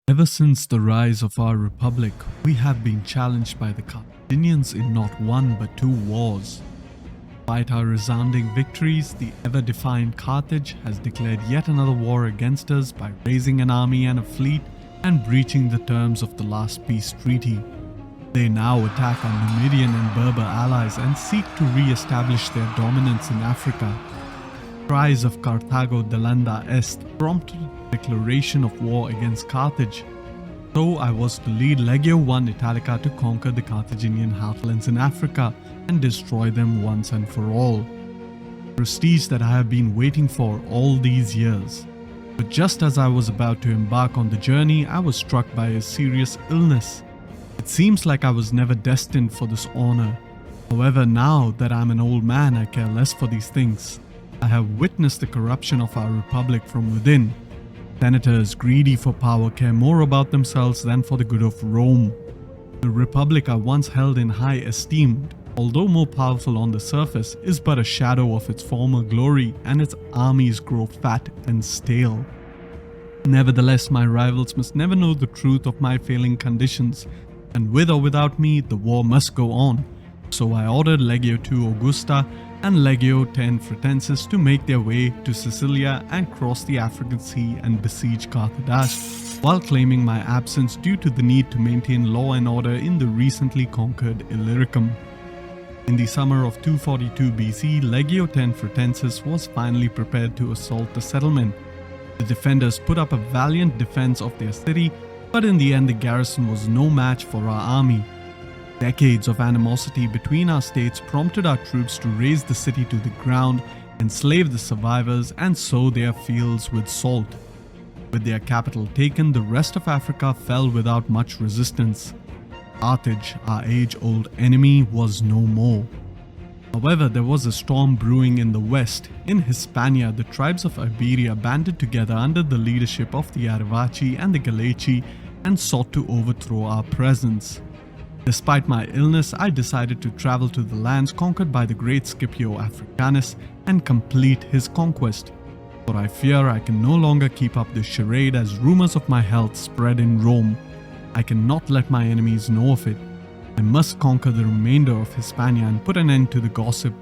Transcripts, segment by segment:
Ever since the rise of our republic, we have been challenged by the Carthaginians in not one but two wars. Despite our resounding victories, the ever-defiant Carthage has declared yet another war against us by raising an army and a fleet and breaching the terms of the last peace treaty. They now attack our Numidian and Berber allies and seek to re-establish their dominance in Africa. Cries of Carthago delenda est prompted the declaration of war against Carthage. So I was to lead Legio I Italica to conquer the Carthaginian heartlands in Africa and destroy them once and for all. Prestige that I have been waiting for all these years. But just as I was about to embark on the journey, I was struck by a serious illness. It seems like I was never destined for this honor. However, now that I'm an old man, I care less for these things. I have witnessed the corruption of our republic from within. Senators greedy for power care more about themselves than for the good of Rome. The republic I once held in high esteem, although more powerful on the surface, is but a shadow of its former glory, and its armies grow fat and stale. Nevertheless, my rivals must never know the truth of my failing conditions, and with or without me, the war must go on. So I ordered Legio II Augusta and Legio X Fretensis to make their way to Sicilia and cross the African Sea and besiege Carthage, while claiming my absence due to the need to maintain law and order in the recently conquered Illyricum. In the summer of 242 BC, Legio X Fretensis was finally prepared to assault the settlement. The defenders put up a valiant defense of their city, but in the end the garrison was no match for our army. Decades of animosity between our states prompted our troops to raze the city to the ground, enslave the survivors, and sow their fields with salt. With their capital taken, the rest of Africa fell without much resistance. Carthage, our age-old enemy, was no more. However, there was a storm brewing in the west. In Hispania, the tribes of Iberia banded together under the leadership of the Aravachi and the Galaici and sought to overthrow our presence. Despite my illness, I decided to travel to the lands conquered by the great Scipio Africanus and complete his conquest. For I fear I can no longer keep up this charade as rumors of my health spread in Rome. I cannot let my enemies know of it. I must conquer the remainder of Hispania and put an end to the gossip.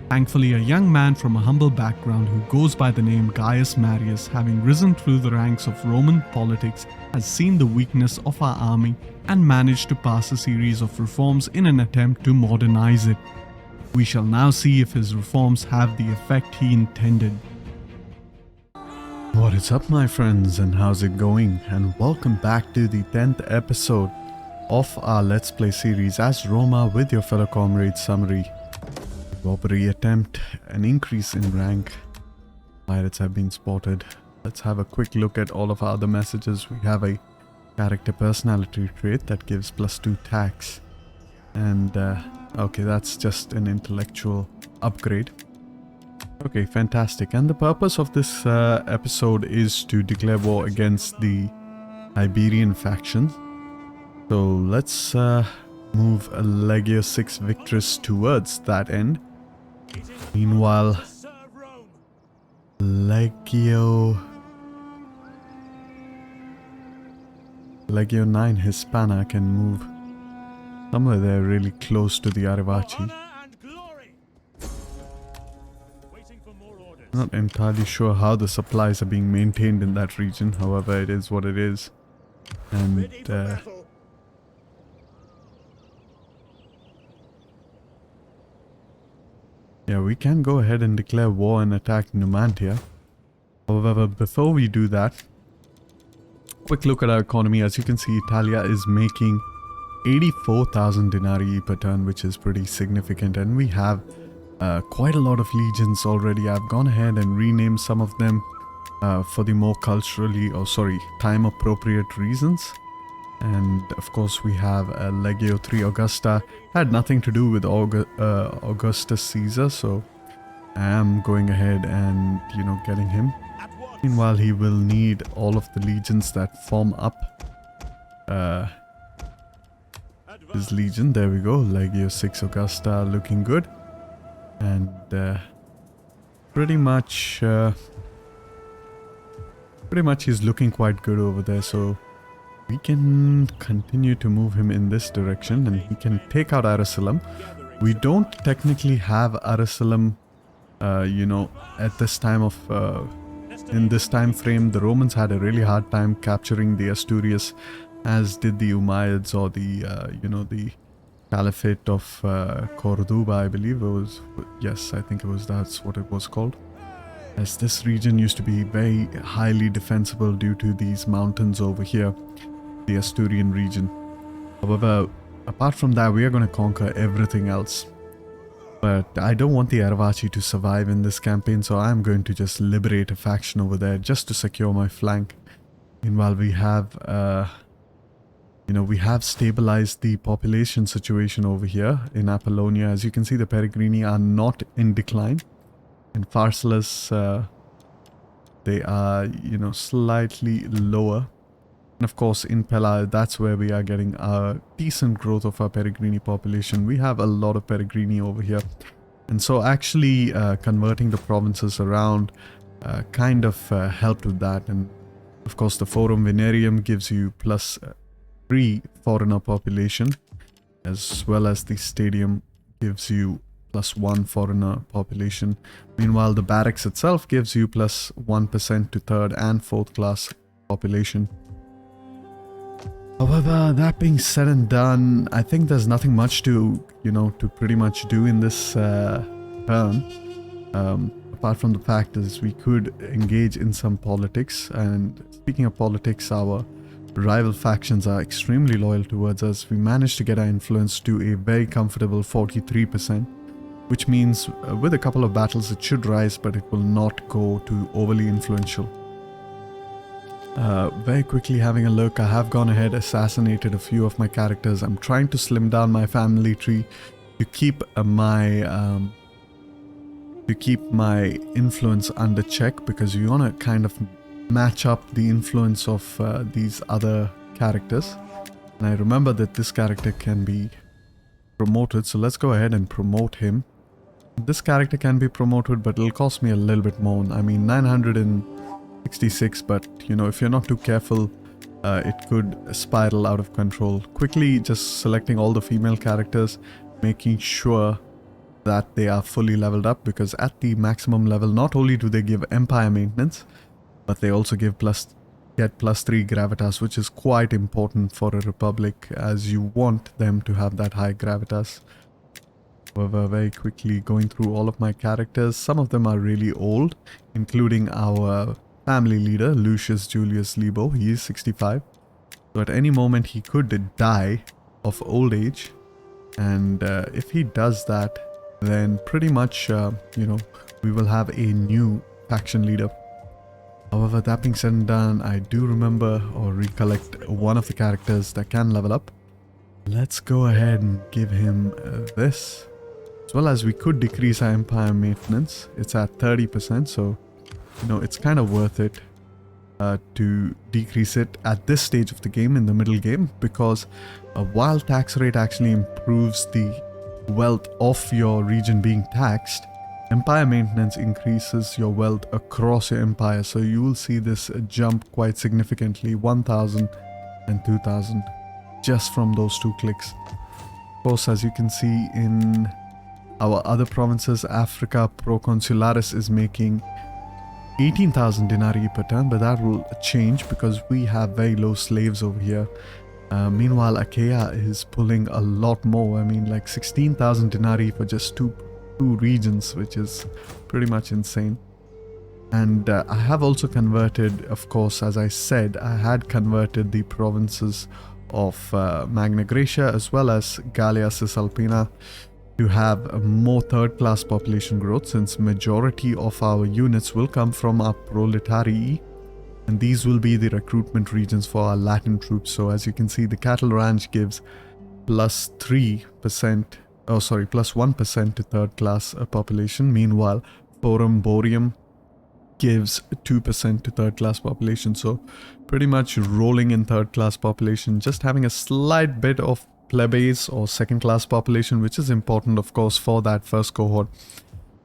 Thankfully, a young man from a humble background who goes by the name Gaius Marius, having risen through the ranks of Roman politics, has seen the weakness of our army and managed to pass a series of reforms in an attempt to modernize it. We shall now see if his reforms have the effect he intended. What is up, my friends, and how's it going? And welcome back to the 10th episode of our Let's Play series as Roma with your fellow comrade Summary. Robbery attempt, an increase in rank. Pirates have been spotted. Let's have a quick look at all of our other messages. We have a character personality trait that gives +2 tax. And okay, that's just an intellectual upgrade. Okay, fantastic. And the purpose of this episode is to declare war against the Iberian faction. So let's move a Legio 6 Victress towards that end. Meanwhile, Legio 9 Hispana can move somewhere there really close to the Aravachi. Not entirely sure how the supplies are being maintained in that region, however it is what it is. And yeah, we can go ahead and declare war and attack Numantia. However, before we do that, quick look at our economy. As you can see, Italia is making 84,000 denarii per turn, which is pretty significant, and we have quite a lot of legions already. I've gone ahead and renamed some of them for the more time appropriate reasons. And of course we have a Legio 3 Augusta. Had nothing to do with Augustus Caesar, so I am going ahead and, getting him. Meanwhile, he will need all of the legions that form up his legion. There we go, Legio 6 Augusta looking good. And pretty much he's looking quite good over there. So We can continue to move him in this direction and he can take out Arasilum. We don't technically have Arasilum, you know, at this time of, in this time frame. The Romans had a really hard time capturing the Asturias, as did the Umayyads or the, you know, the Caliphate of Cordoba, I believe it was. Yes, I think that's what it was called. As this region used to be very highly defensible due to these mountains over here, the Asturian region. However, apart from that, we are going to conquer everything else. But I don't want the Aravachi to survive in this campaign, so I'm going to just liberate a faction over there just to secure my flank. Meanwhile, we have, you know, we have stabilized the population situation over here in Apollonia. As you can see, the Peregrini are not in decline. In Pharsalus, they are, you know, slightly lower. And of course, in Pella, that's where we are getting a decent growth of our Peregrini population. We have a lot of Peregrini over here. And so actually converting the provinces around kind of helped with that. And of course, the Forum Venerium gives you +3 foreigner population, as well as the stadium gives you +1 foreigner population. Meanwhile, the barracks itself gives you +1% to third and fourth class population. However, that being said and done, I think there's nothing much to, you know, to pretty much do in this turn. Apart from the fact is we could engage in some politics. And speaking of politics, our rival factions are extremely loyal towards us. We managed to get our influence to a very comfortable 43%. Which means with a couple of battles it should rise, but it will not go to overly influential. Very quickly having a look, I have gone ahead, assassinated a few of my characters. I'm trying to slim down my family tree to keep my influence under check, because you want to kind of match up the influence of these other characters. And I remember that this character can be promoted, so let's go ahead and promote him. This character can be promoted, but it'll cost me a little bit more. I mean, 966, but you know, if you're not too careful, it could spiral out of control. Quickly just selecting all the female characters, making sure that they are fully leveled up, because at the maximum level, not only do they give empire maintenance, but they also get +3 gravitas, which is quite important for a republic, as you want them to have that high gravitas. However, very quickly going through all of my characters, some of them are really old, including our family leader, Lucius Julius Libo. He is 65. So at any moment he could die of old age. And if he does that, then pretty much, you know, we will have a new faction leader. However, that being said and done, I do remember or recollect one of the characters that can level up. Let's go ahead and give him this. As well as we could decrease our empire maintenance. It's at 30%, so you know, it's kind of worth it to decrease it at this stage of the game, in the middle game, because while tax rate actually improves the wealth of your region being taxed, empire maintenance increases your wealth across your empire. So you will see this jump quite significantly, 1,000 and 2,000 just from those 2 clicks. Of course, as you can see in our other provinces, Africa Proconsularis is making 18,000 denarii per turn, but that will change because we have very low slaves over here. Meanwhile, Achaia is pulling a lot more. I mean, like 16,000 denarii for just two regions, which is pretty much insane. And I have also converted, of course, as I said, I had converted the provinces of Magna Graecia as well as Gallia Cisalpina to have more third-class population growth, since majority of our units will come from our proletarii, and these will be the recruitment regions for our Latin troops. So as you can see, the cattle ranch gives +1% to third-class population. Meanwhile, Forum Boreum gives 2% to third-class population. So pretty much rolling in third-class population, just having a slight bit of plebeians or second-class population, which is important, of course, for that first cohort.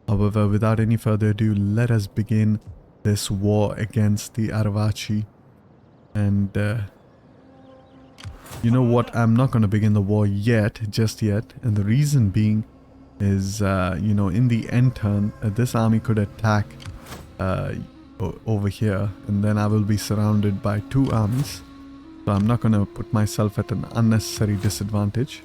However, without any further ado, let us begin this war against the Aravachi. And You know what? I'm not going to begin the war just yet. And the reason being is, you know, in the end turn, this army could attack over here. And then I will be surrounded by 2 armies. So I'm not going to put myself at an unnecessary disadvantage.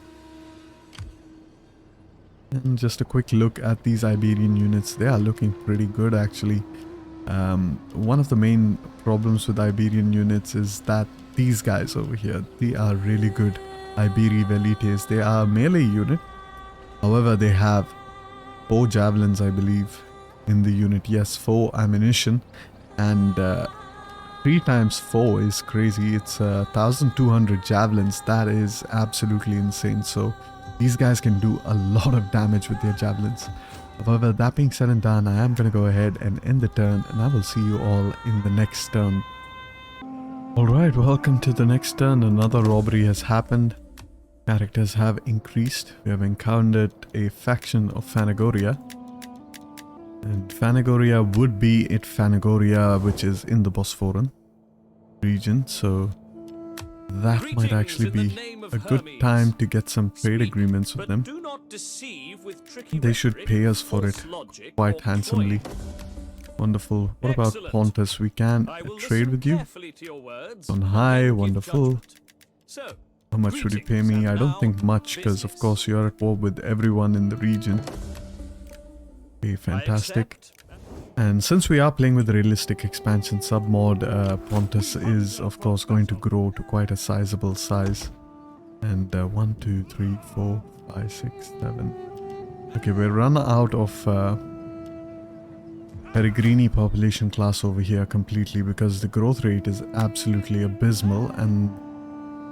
And just a quick look at these Iberian units. They are looking pretty good actually. One of the main problems with Iberian units is that these guys over here, they are really good Iberi Velites. They are a melee unit. However, they have 4 javelins, I believe, in the unit. Yes, 4 ammunition. And 3 times 4 is crazy. It's 1,200 javelins. That is absolutely insane. So these guys can do a lot of damage with their javelins. However, that being said and done, I am going to go ahead and end the turn, and I will see you all in the next turn. Alright, welcome to the next turn. Another robbery has happened. Characters have increased. We have encountered a faction of Phanagoria. And Phanagoria would be Phanagoria, which is in the Bosphorus region. So that might actually be a good time to get some trade agreements with them. They should pay us for it quite handsomely. Wonderful. What about Pontus? We can trade with you. On high, wonderful. How much would you pay me? I don't think much, because of course you're at war with everyone in the region. Okay, fantastic. And since we are playing with the realistic expansion submod, Pontus is of course going to grow to quite a sizable size. And 1, 2, 3, 4, 5, 6, 7. Okay, we're run out of Peregrini population class over here completely, because the growth rate is absolutely abysmal, and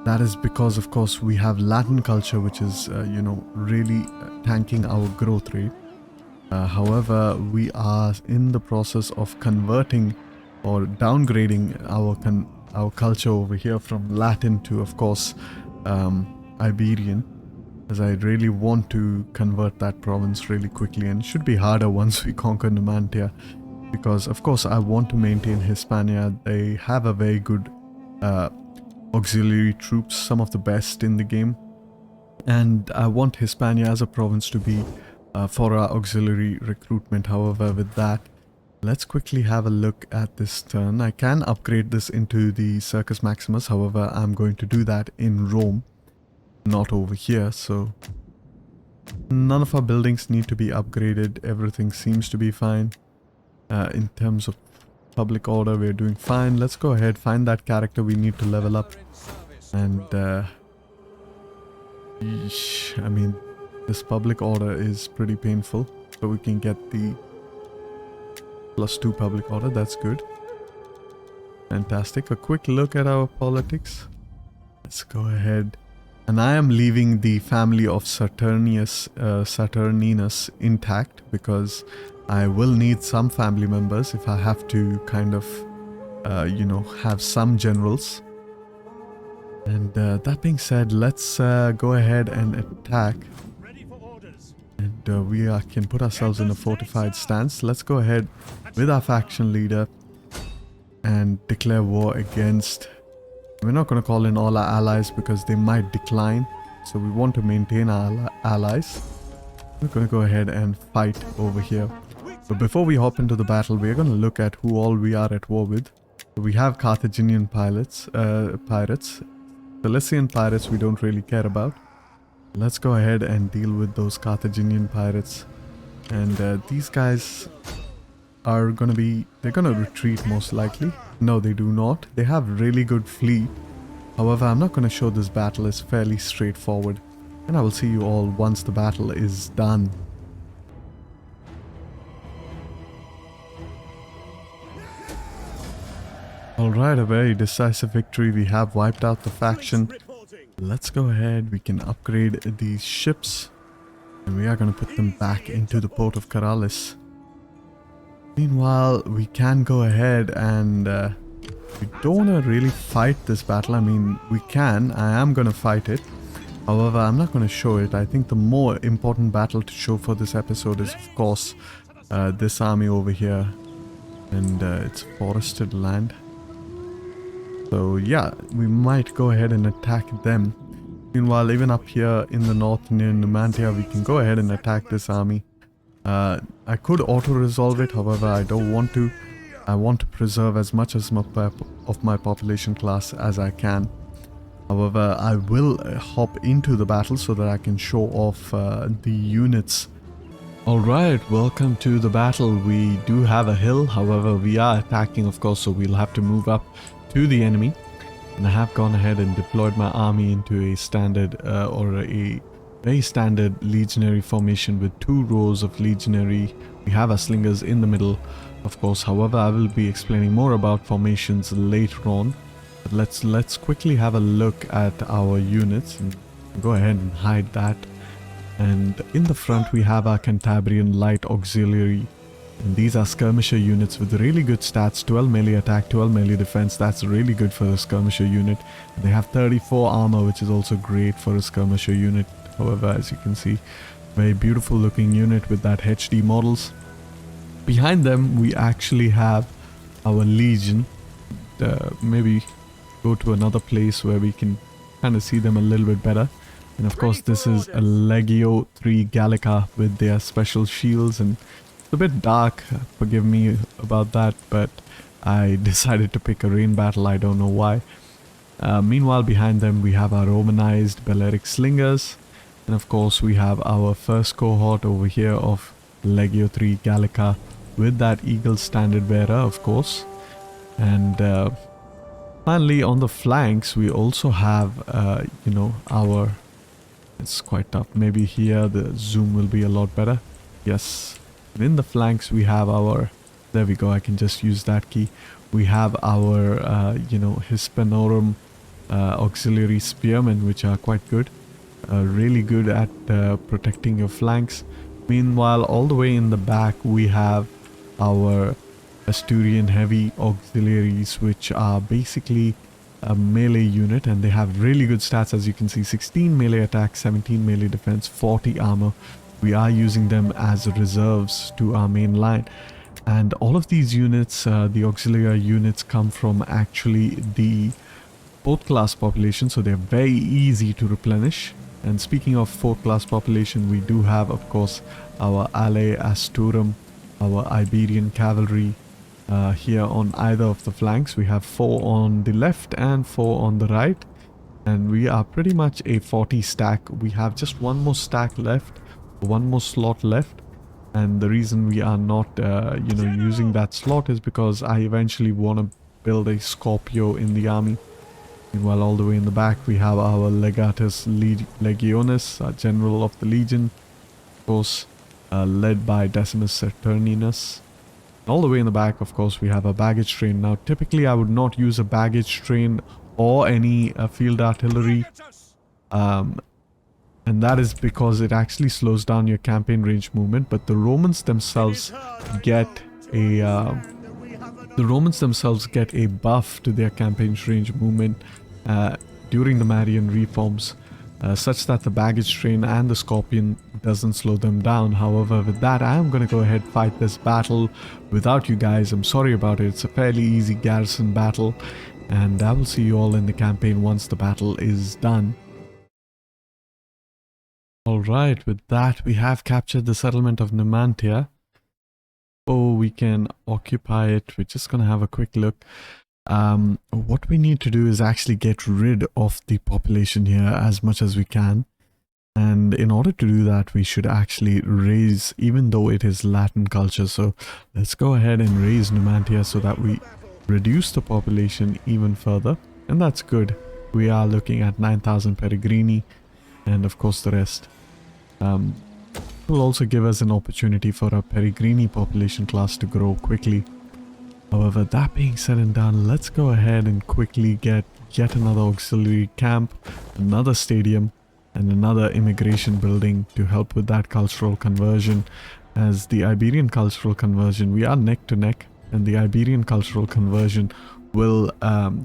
that is because of course we have Latin culture, which is you know, really tanking our growth rate. However, we are in the process of converting or downgrading our culture over here from Latin to, of course, Iberian, as I really want to convert that province really quickly, and it should be harder once we conquer Numantia, because of course I want to maintain Hispania. They have a very good auxiliary troops, some of the best in the game, and I want Hispania as a province to be for our auxiliary recruitment. However, with that, let's quickly have a look at this turn. I can upgrade this into the Circus Maximus, however I'm going to do that in Rome, not over here. So none of our buildings need to be upgraded. Everything seems to be fine. In terms of public order, we're doing fine. Let's go ahead, find that character we need to level up. And I mean, this public order is pretty painful, so we can get the +2 public order. That's good. Fantastic. A quick look at our politics. Let's go ahead. And I am leaving the family of Saturninus intact, because I will need some family members if I have to kind of, you know, have some generals. And that being said, let's go ahead and attack. And we can put ourselves in a fortified stance. Let's go ahead with our faction leader and declare war against... We're not going to call in all our allies because they might decline. So we want to maintain our allies. We're going to go ahead and fight over here. But before we hop into the battle, we're going to look at who all we are at war with. So we have Carthaginian pirates. Cilician pirates we don't really care about. Let's go ahead and deal with those Carthaginian pirates. And these guys are going to be... They're going to retreat most likely. No, they do not. They have really good fleet. However, I'm not going to show this battle. It's fairly straightforward. And I will see you all once the battle is done. Alright, a very decisive victory. We have wiped out the faction. Let's go ahead. We can upgrade these ships. And we are going to put them back into the port of Karalis. Meanwhile, we can go ahead and... we don't want to really fight this battle. I mean, we can. I am going to fight it. However, I'm not going to show it. I think the more important battle to show for this episode is, of course, this army over here. And it's forested land. So yeah, we might go ahead and attack them. Meanwhile, even up here in the north near Numantia, we can go ahead and attack this army. I could auto-resolve it, however I don't want to. I want to preserve as much as of my population class as I can. However, I will hop into the battle so that I can show off the units. Alright, welcome to the battle. We do have a hill, however we are attacking of course, so we'll have to move up to the enemy. And I have gone ahead and deployed my army into a standard or a very standard legionary formation with 2 rows of legionary. We have our slingers in the middle, of course. However, I will be explaining more about formations later on. But let's quickly have a look at our units and go ahead and hide that. And in the front we have our Cantabrian light auxiliary. And these are skirmisher units with really good stats, 12 melee attack, 12 melee defense. That's really good for a skirmisher unit. They have 34 armor, which is also great for a skirmisher unit. However, as you can see, very beautiful looking unit with that HD models. Behind them we actually have our legion. Maybe go to another place where we can kind of see them a little bit better. And of course this is a Legio 3 Gallica with their special shields, and it's a bit dark, forgive me about that, but I decided to pick a rain battle, I don't know why. Meanwhile behind them we have our Romanized Balearic Slingers, and of course we have our first cohort over here of Legio 3 Gallica with that Eagle standard bearer of course. And finally on the flanks we also have you know, our, it's quite tough, maybe here the zoom will be a lot better. Yes, and in the flanks we have our, there we go, I can just use that key. We have our you know, Hispanorum auxiliary spearmen, which are quite good, really good at protecting your flanks. Meanwhile all the way in the back we have our Asturian heavy auxiliaries, which are basically a melee unit, and they have really good stats, as you can see, 16 melee attack, 17 melee defense, 40 armor. We are using them as reserves to our main line, and all of these units, the auxiliary units, come from actually the 4th class population, so they're very easy to replenish. And speaking of 4th class population, we do have of course our Ale Asturum, our Iberian cavalry. Here on either of the flanks we have 4 on the left and 4 on the right, and we are pretty much a 40 stack. We have just one more stack left, one more slot left, and the reason we are not you know, using that slot is because I eventually want to build a Scorpio in the army. Meanwhile all the way in the back we have our Legatus Legionis, general of the legion, of course, led by Decimus Saturninus. All the way in the back of course we have a baggage train. Now typically I would not use a baggage train or any field artillery, and that is because it actually slows down your campaign range movement. But the Romans themselves get a buff to their campaign range movement during the Marian reforms, such that the baggage train and the Scorpion doesn't slow them down. However, with that I am going to go ahead and fight this battle without you guys. I'm sorry about it. It's a fairly easy garrison battle, and I will see you all in the campaign once the battle is done. Alright, with that we have captured the settlement of Numantia. Oh, we can occupy it. We're just going to have a quick look. What we need to do is actually get rid of the population here as much as we can, and in order to do that we should actually raise, even though it is Latin culture, so let's go ahead and raise Numantia so that we reduce the population even further. And that's good. We are looking at 9,000 Peregrini, and of course the rest. It will also give us an opportunity for our Peregrini population class to grow quickly. However, that being said and done, let's go ahead and quickly get yet another auxiliary camp, another stadium, and another immigration building to help with that cultural conversion. As the Iberian cultural conversion, we are neck to neck, and the Iberian cultural conversion will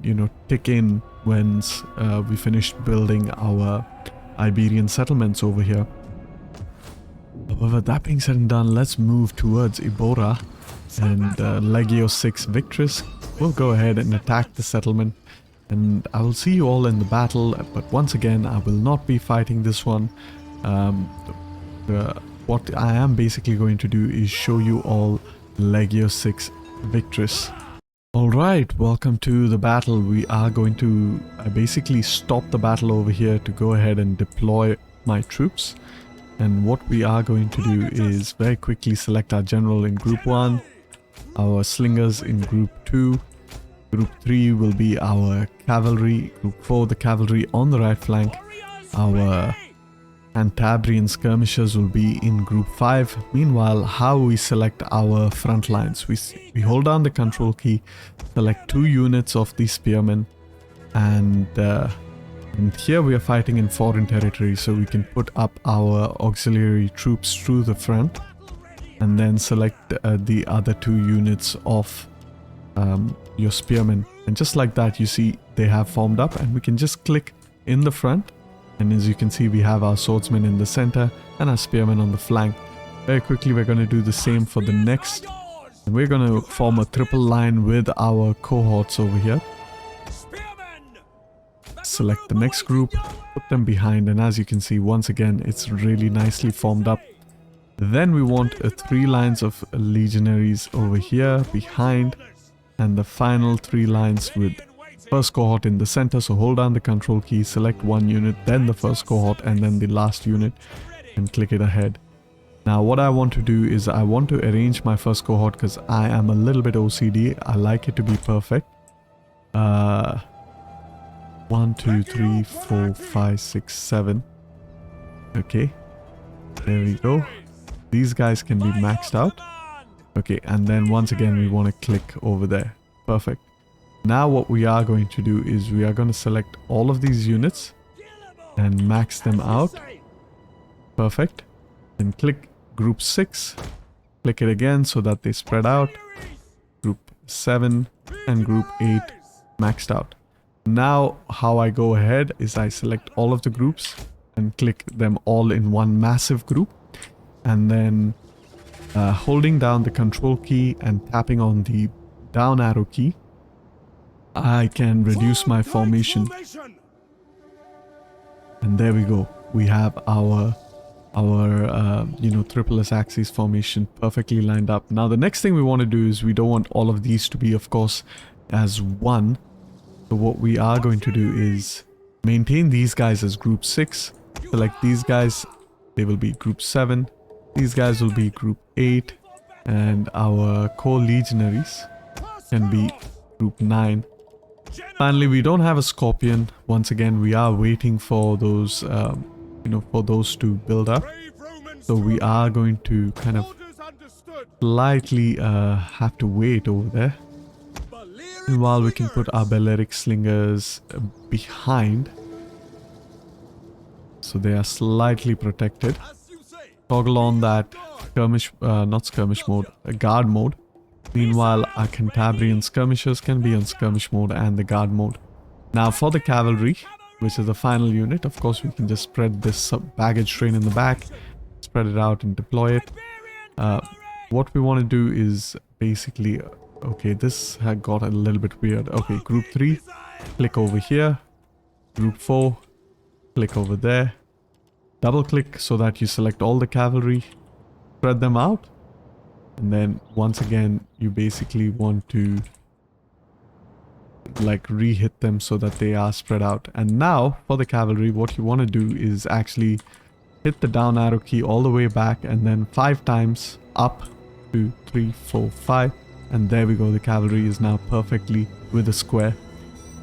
you know, tick in once we finish building our Iberian settlements over here. However, that being said and done, let's move towards Ibora, and Legio 6 Victrix will go ahead and attack the settlement. and I will see you all in the battle. But once again, I will not be fighting this one. What I am basically going to do is show you all Legio 6 victories. Alright, welcome to the battle. We are going to basically stop the battle over here to go ahead and deploy my troops. And what we are going to do is very quickly select our general in group 1, our slingers in group 2, group 3 will be our cavalry, group 4 the cavalry on the right flank, our Cantabrian skirmishers will be in group 5. Meanwhile, how we select our front lines, we hold down the control key, select 2 units of the spearmen, and here we are fighting in foreign territory, so we can put up our auxiliary troops through the front and then select the other 2 units of your spearmen, and just like that you see they have formed up, and we can just click in the front. And as you can see, we have our swordsmen in the center and our spearmen on the flank. Very quickly, we're going to do the same for the next. And we're going to form a triple line with our cohorts over here. Select the next group, put them behind, and as you can see, once again, it's really nicely formed up. Then we want 3 lines of legionaries over here behind, and the final 3 lines with first cohort in the center. So hold down the control key, select 1 unit, then the first cohort, and then the last unit, and click it ahead. Now what I want to do is I want to arrange my first cohort because I am a little bit OCD. I like it to be perfect. 1, 2, 3, 4, 5, 6, 7. Okay, there we go. These guys can be maxed out. Okay, and then once again we want to click over there. Perfect. Now what we are going to do is we are going to select all of these units and max them out. Perfect. Then click group 6. Click it again so that they spread out. Group 7 and group 8 maxed out. Now how I go ahead is I select all of the groups and click them all in one massive group. And then holding down the control key and tapping on the down arrow key, I can reduce my formation, and there we go. We have our triple S axis formation perfectly lined up. Now the next thing we want to do is we don't want all of these to be, of course, as one. So what we are going to do is maintain these guys as group 6. Select these guys, they will be group 7. These guys will be group 8, and our core legionaries can be group 9. Finally, we don't have a scorpion. Once again, we are waiting for those, for those to build up. So we are going to kind of slightly have to wait over there. Meanwhile, we can put our Balearic slingers behind, so they are slightly protected. Toggle on that skirmish, not skirmish mode, guard mode. Meanwhile, our Cantabrian skirmishers can be on skirmish mode and the guard mode. Now for the cavalry, which is the final unit, of course we can just spread this baggage train in the back, spread it out and deploy it. What we want to do is basically, okay, this had got a little bit weird. Okay, group 3, click over here. Group 4, click over there. Double click so that you select all the cavalry, spread them out. And then once again, you basically want to like re-hit them so that they are spread out. And now for the cavalry, what you want to do is actually hit the down arrow key all the way back and then 5 times up. 2, 3, 4, 5. And there we go. The cavalry is now perfectly with a square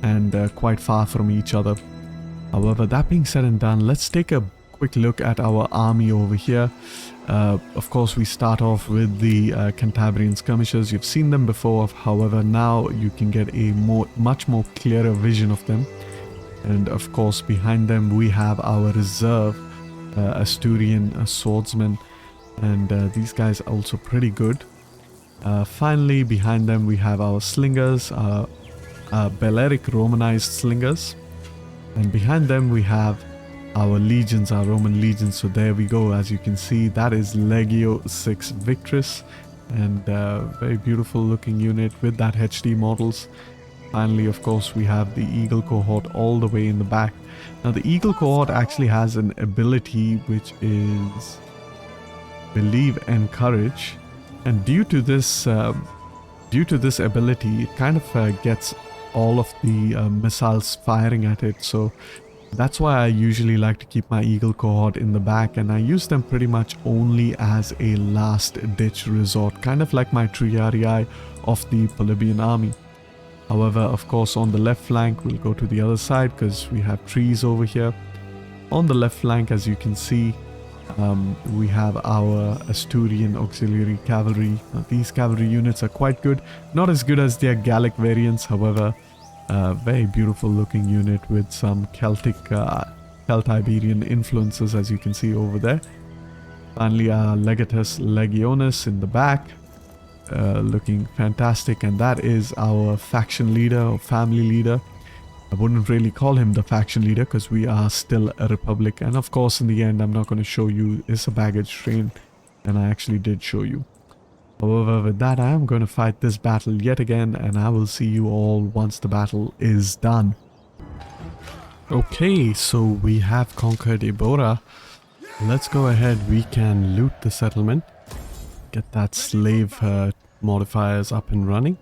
and quite far from each other. However, that being said and done, let's take a quick look at our army over here. Of course, we start off with the Cantabrian skirmishers. You've seen them before, however, now you can get a much more clearer vision of them. And of course, behind them we have our reserve Asturian swordsmen, and these guys are also pretty good. Finally, behind them we have our slingers, Balearic Romanized slingers, and behind them we have our legions, our Roman legions. So there we go. As you can see, that is Legio 6 Victrix, and very beautiful looking unit with that HD models. Finally, of course, we have the Eagle cohort all the way in the back. Now, the Eagle cohort actually has an ability which is, I believe, Encourage, and due to this ability, it kind of gets all of the missiles firing at it. So that's why I usually like to keep my Eagle cohort in the back, and I use them pretty much only as a last-ditch resort, kind of like my Triarii of the Polybian army. However, of course, on the left flank, we'll go to the other side because we have trees over here. On the left flank, as you can see, we have our Asturian auxiliary cavalry. Now, these cavalry units are quite good. Not as good as their Gallic variants, however, very beautiful looking unit with some Celt-Iberian influences, as you can see over there. Finally, our Legatus Legionis in the back, looking fantastic, and that is our faction leader or family leader. I wouldn't really call him the faction leader because we are still a republic, and of course in the end I'm not going to show you it's a baggage train, and I actually did show you. However, with that, I am going to fight this battle yet again, and I will see you all once the battle is done. Okay, so we have conquered Impera. Let's go ahead, we can loot the settlement, get that slave modifiers up and running,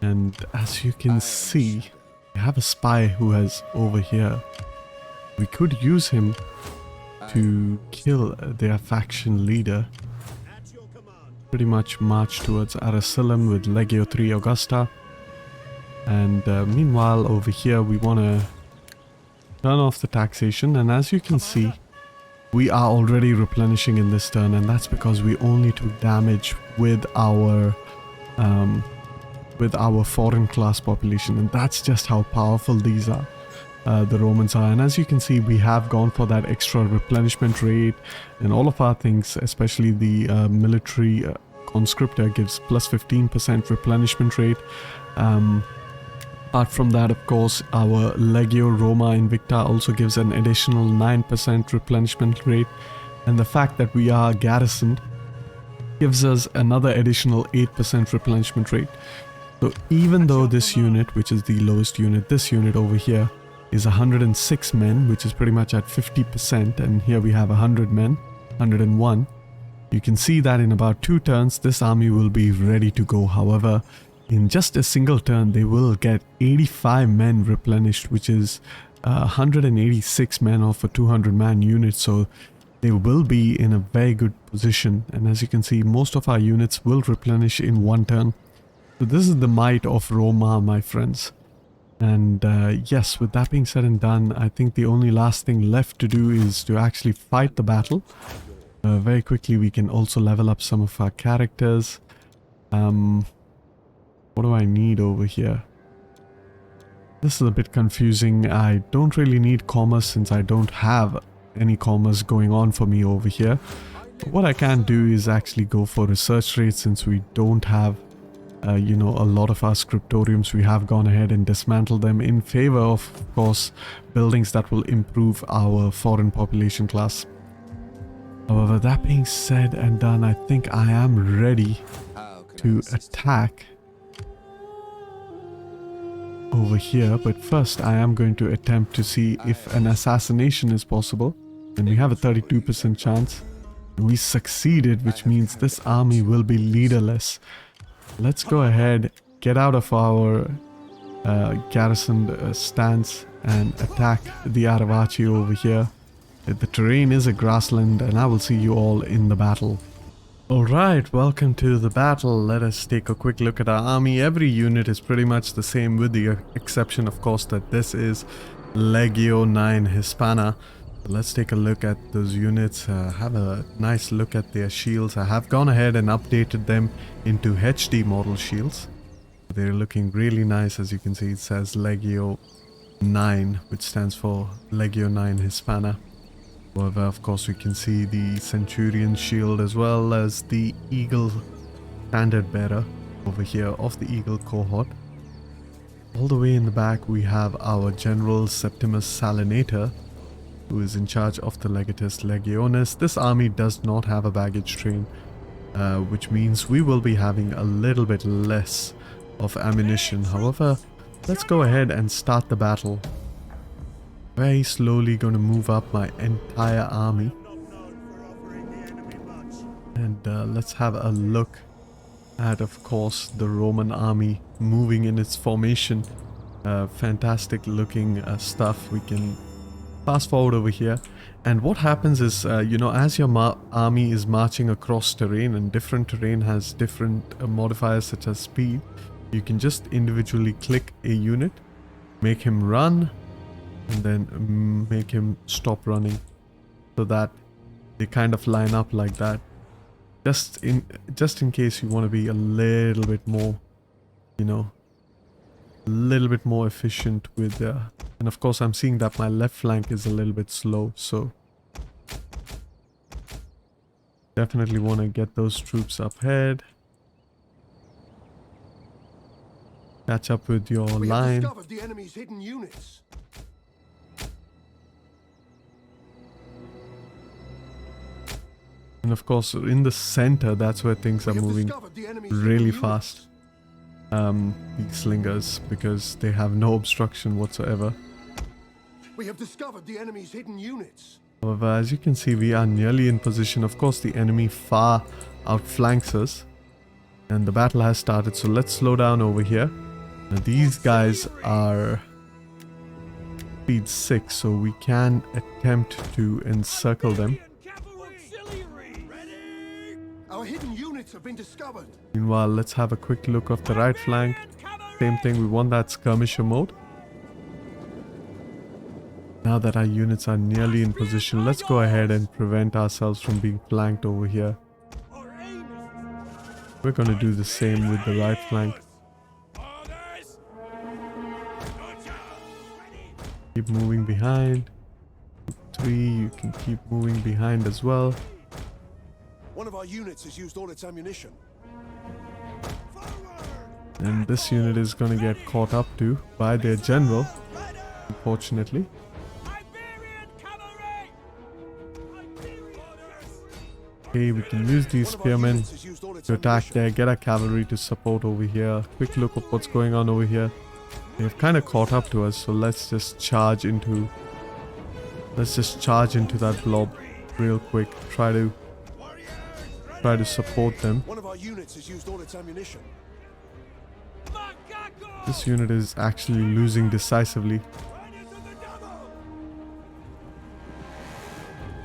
and as you can see, we have a spy who is over here. We could use him to kill their faction leader. Pretty much march towards Aracilum with Legio 3 Augusta. And meanwhile, over here, we want to turn off the taxation. And as you can see, we are already replenishing in this turn. And that's because we only took damage with our foreign class population, and that's just how powerful these are, the Romans are. And as you can see, we have gone for that extra replenishment rate, and all of our things, especially the military conscriptor, gives plus 15% replenishment rate. Apart from that, of course, our Legio Roma Invicta also gives an additional 9% replenishment rate, and the fact that we are garrisoned gives us another additional 8% replenishment rate. So even though this unit, which is the lowest unit, this unit over here is 106 men, which is pretty much at 50%, and here we have 100 men, 101. You can see that in about 2 turns, this army will be ready to go. However, in just a single turn, they will get 85 men replenished, which is 186 men off a 200-man unit. So they will be in a very good position. And as you can see, most of our units will replenish in 1 turn. So this is the might of Roma, my friends. And yes, with that being said and done, I think the only last thing left to do is to actually fight the battle. Very quickly, we can also level up some of our characters. What do I need over here? This is a bit confusing. I don't really need commerce since I don't have any commerce going on for me over here. But what I can do is actually go for research rate since we don't have you know, a lot of our scriptoriums. We have gone ahead and dismantled them in favor of course, buildings that will improve our foreign population class. However, that being said and done, I think I am ready to attack over here. But first, I am going to attempt to see if an assassination is possible. And we have a 32% chance. We succeeded, which means this army will be leaderless. Let's go ahead, get out of our garrisoned stance and attack the Aravachi over here. The terrain is a grassland, and I will see you all in the battle. Alright, welcome to the battle. Let us take a quick look at our army. Every unit is pretty much the same with the exception, of course, that this is Legio 9 Hispana. Let's take a look at those units, have a nice look at their shields. I have gone ahead and updated them into HD model shields. They're looking really nice. As you can see, it says Legio 9, which stands for Legio 9 Hispana. However, of course, we can see the Centurion shield as well as the Eagle standard bearer over here of the Eagle cohort. All the way in the back, we have our General Septimus Salinator, who is in charge of the Legatus Legionis. This army does not have a baggage train, which means we will be having a little bit less of ammunition. However, let's go ahead and start the battle. Very slowly going to move up my entire army. And let's have a look at, of course, the Roman army moving in its formation. Fantastic looking stuff. We can fast forward over here. And what happens is, you know, as your army is marching across terrain, and different terrain has different modifiers such as speed, you can just individually click a unit, make him run, and then make him stop running, so that they kind of line up like that. Just in case you want to be a little bit more, you know, a little bit more efficient with and of course I'm seeing that my left flank is a little bit slow, so definitely want to get those troops up ahead. Catch up with your line. Discovered the enemy's hidden units. And of course in the center, that's where things are moving really fast. These slingers, because they have no obstruction whatsoever. We have discovered the enemy's hidden units. However, as you can see, we are nearly in position. Of course, the enemy far outflanks us, and the battle has started. So let's slow down over here. Now, these guys are speed 6, so we can attempt to encircle them. Our hidden units have been discovered. Meanwhile, let's have a quick look of the right flank. Same thing, we want that skirmisher mode. Now that our units are nearly in position, let's go ahead and prevent ourselves from being flanked over here. We're going to do the same with the right flank. Keep moving behind. 3, you can keep moving behind as well. One of our units has used all its ammunition. And this unit is going to get caught up to by their general, unfortunately. Okay, we can use these spearmen to attack there, get our cavalry to support over here. Quick look of what's going on over here. They've kind of caught up to us, so let's just charge into that blob real quick. Try to support them. One of our units has used all its ammunition. This unit is actually losing decisively.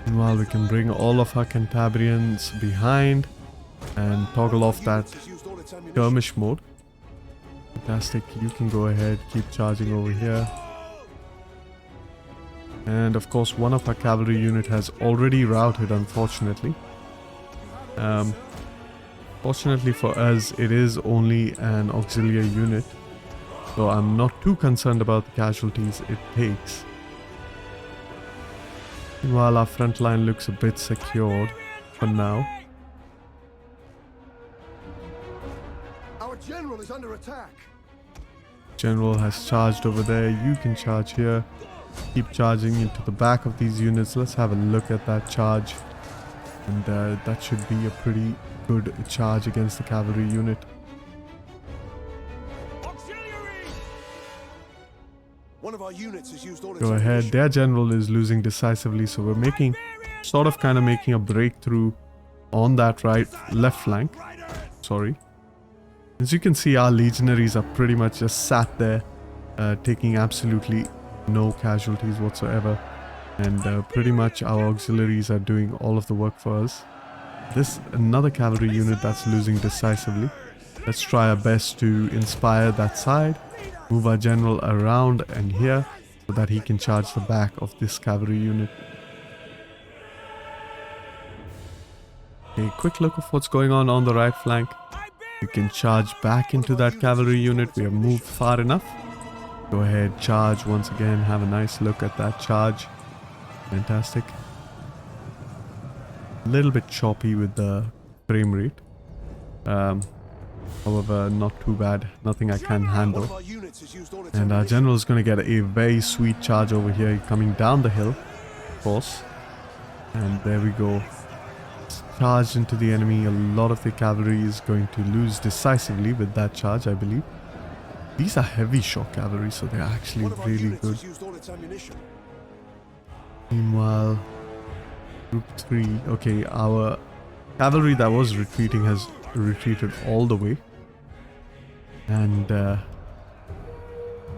Meanwhile, we can bring all of our Cantabrians behind and toggle off that skirmish mode. Fantastic, you can go ahead, keep charging over here. And of course, one of our cavalry unit has already routed, unfortunately. Fortunately for us, it is only an auxiliary unit, so I'm not too concerned about the casualties it takes. Meanwhile, our front line looks a bit secured for now. Our general is under attack. General has charged over there. You can charge here. Keep charging into the back of these units. Let's have a look at that charge. And that should be a pretty good charge against the cavalry unit. One of our units has used all its Go ahead. ammunition. Their general is losing decisively, so we're making kind of making a breakthrough on that left flank. Sorry. As you can see, our legionaries are pretty much just sat there, taking absolutely no casualties whatsoever. And pretty much our auxiliaries are doing all of the work for us. This another cavalry unit that's losing decisively. Let's try our best to inspire that side. Move our general around and here so that he can charge the back of this cavalry unit. Okay, quick look of what's going on the right flank. We can charge back into that cavalry unit. We have moved far enough. Go ahead, charge once again. Have a nice look at that charge. Fantastic. A little bit choppy with the frame rate. However, not too bad. Nothing I can handle. And our general is going to get a very sweet charge over here, coming down the hill, of course. And there we go. Charged into the enemy. A lot of the cavalry is going to lose decisively with that charge, I believe. These are heavy shock cavalry, so they're actually One of our really units good. has used all its ammunition. Meanwhile, Group 3, okay, our cavalry that was retreating has retreated all the way. And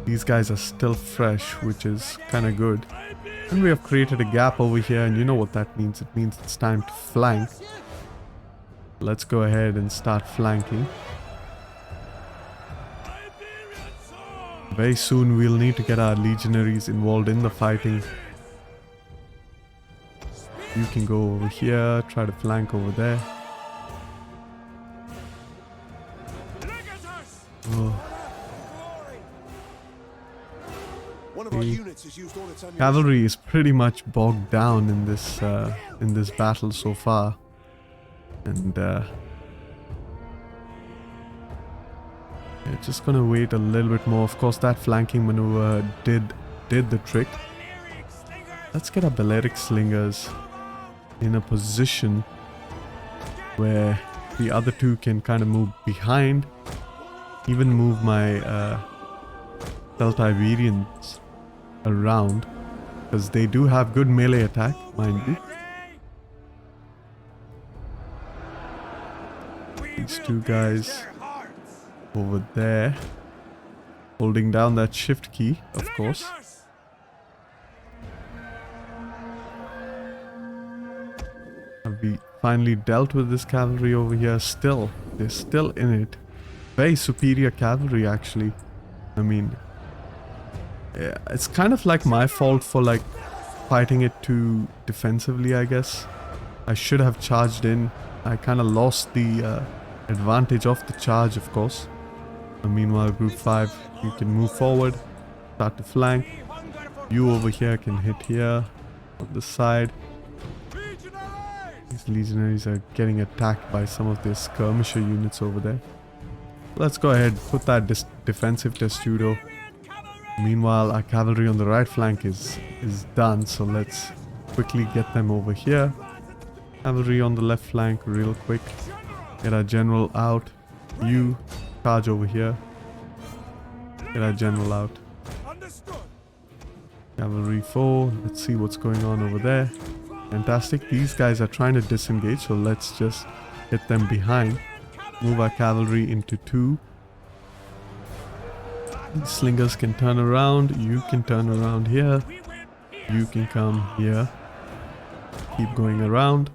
these guys are still fresh, which is kind of good. And we have created a gap over here, and you know what that means. It means it's time to flank. Let's go ahead and start flanking. Very soon we'll need to get our legionaries involved in the fighting. You can go over here, try to flank over there. Oh. One of our units has used all its ammunition. Cavalry is pretty much bogged down in this battle so far, and yeah, just gonna wait a little bit more. Of course, that flanking maneuver did the trick. Let's get our Balearic slingers in a position where the other two can kind of move behind, even move my Iberians around, because they do have good melee attack, mind you. These two guys over there holding down that shift key, of course. Have we finally dealt with this cavalry over here? Still, they're still in it. Very superior cavalry, actually. I mean, yeah, it's kind of like my fault for like fighting it too defensively, I guess. I should have charged in. I kind of lost the advantage of the charge, of course. Meanwhile, Group 5, you can move forward, start to flank. You over here can hit here on the side. These legionaries are getting attacked by some of their skirmisher units over there. Let's go ahead, put that defensive testudo. Meanwhile, our cavalry on the right flank is done, so let's quickly get them over here. Cavalry on the left flank, real quick. Get our general out. You charge over here. Get our general out. Cavalry 4. Let's see what's going on over there. Fantastic. These guys are trying to disengage, so let's just hit them behind. Move our cavalry into 2. These slingers can turn around. You can turn around here. You can come here. Keep going around.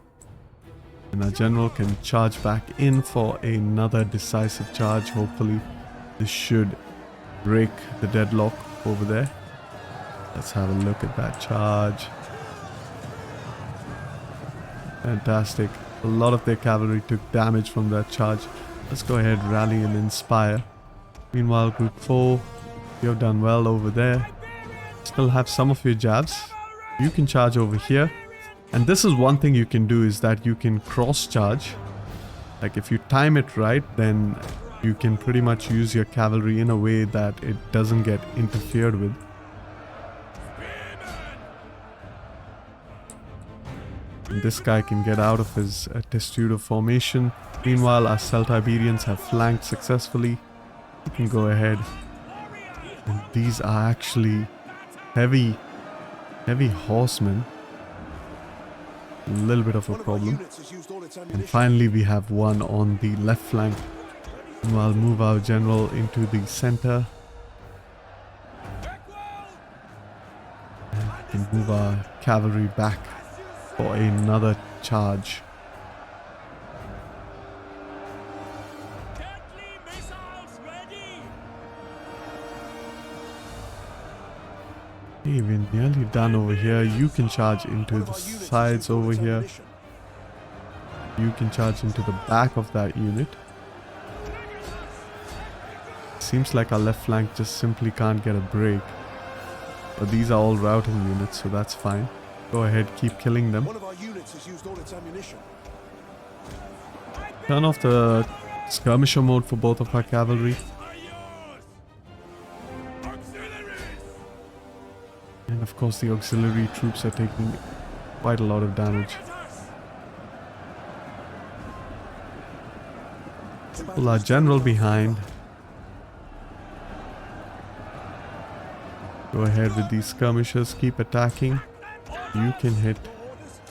And our general can charge back in for another decisive charge. Hopefully this should break the deadlock over there. Let's have a look at that charge. Fantastic. A lot of their cavalry took damage from that charge. Let's go ahead, rally and inspire. Meanwhile, Group 4, you have done well over there. Still have some of your jabs. You can charge over here. And this is one thing you can do, is that you can cross charge. Like if you time it right, then you can pretty much use your cavalry in a way that it doesn't get interfered with. And this guy can get out of his testudo formation. Meanwhile, our Iberians have flanked successfully. You can go ahead. And these are actually heavy horsemen. A little bit of a problem. And finally we have one on the left flank. And I'll move our general into the center. And we can move our cavalry back for another charge. Hey, we're nearly done over here. You can charge into the sides over here. You can charge into the back of that unit. Seems like our left flank just simply can't get a break. But these are all routing units, so that's fine. Go ahead, keep killing them. One of our units has used all its ammunition. Turn off the skirmisher mode for both of our cavalry. And of course the auxiliary troops are taking quite a lot of damage. Pull our general behind. Go ahead with these skirmishers. Keep attacking. You can hit.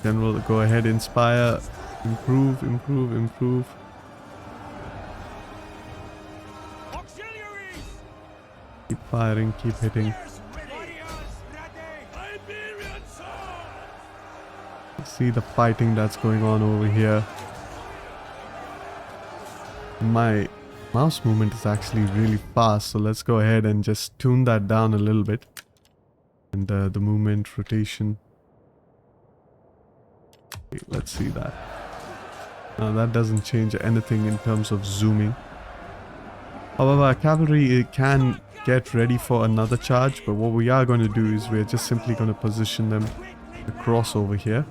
General, go ahead. Inspire. Improve, improve, improve. Keep firing, keep hitting. See the fighting that's going on over here. My mouse movement is actually really fast, so let's go ahead and just tune that down a little bit. And the movement, rotation. Okay, let's see that. Now that doesn't change anything in terms of zooming. However, our cavalry can get ready for another charge, but what we are going to do is we're just simply going to position them across over here.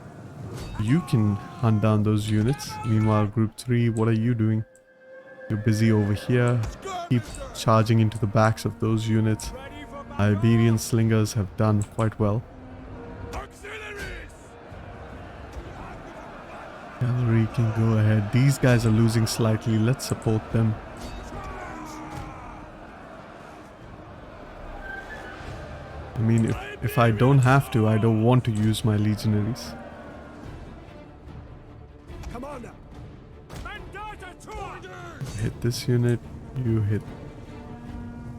You can hunt down those units. Meanwhile, Group 3, what are you doing? You're busy over here. Keep charging into the backs of those units. Iberian slingers have done quite well. Cavalry can go ahead. These guys are losing slightly. Let's support them. I mean, if I don't have to, I don't want to use my legionaries. Hit this unit, you hit.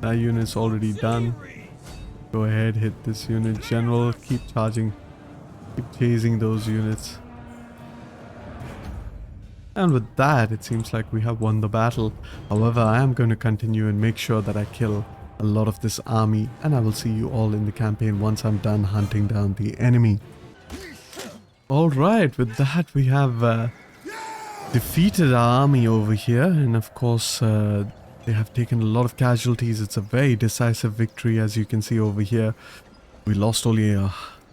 That unit's already done. Go ahead, hit this unit. General, keep charging. Keep chasing those units. And with that, it seems like we have won the battle. However, I am going to continue and make sure that I kill a lot of this army, and I will see you all in the campaign once I'm done hunting down the enemy. Alright, with that we have defeated our army over here, and of course they have taken a lot of casualties. It's a very decisive victory, as you can see over here. We lost only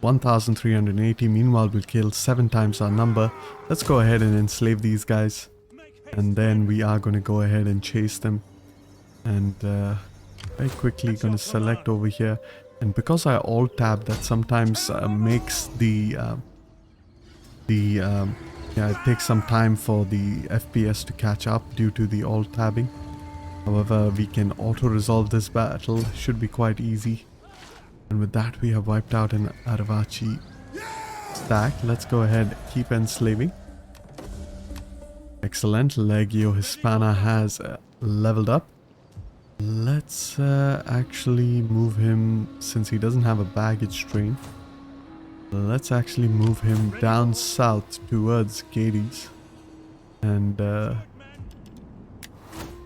1,380, meanwhile we killed 7 times our number. Let's go ahead and enslave these guys, and then we are going to go ahead and chase them. And very quickly going to select over here, and because I alt tab, that sometimes makes yeah, it takes some time for the FPS to catch up due to the alt tabbing. However, we can auto resolve this battle. Should be quite easy. And with that, we have wiped out an Aravachi stack. Let's go ahead, keep enslaving. Excellent. Legio Hispana has leveled up. Let's actually move him, since he doesn't have a baggage train. Let's actually move him down south towards Gades. And what I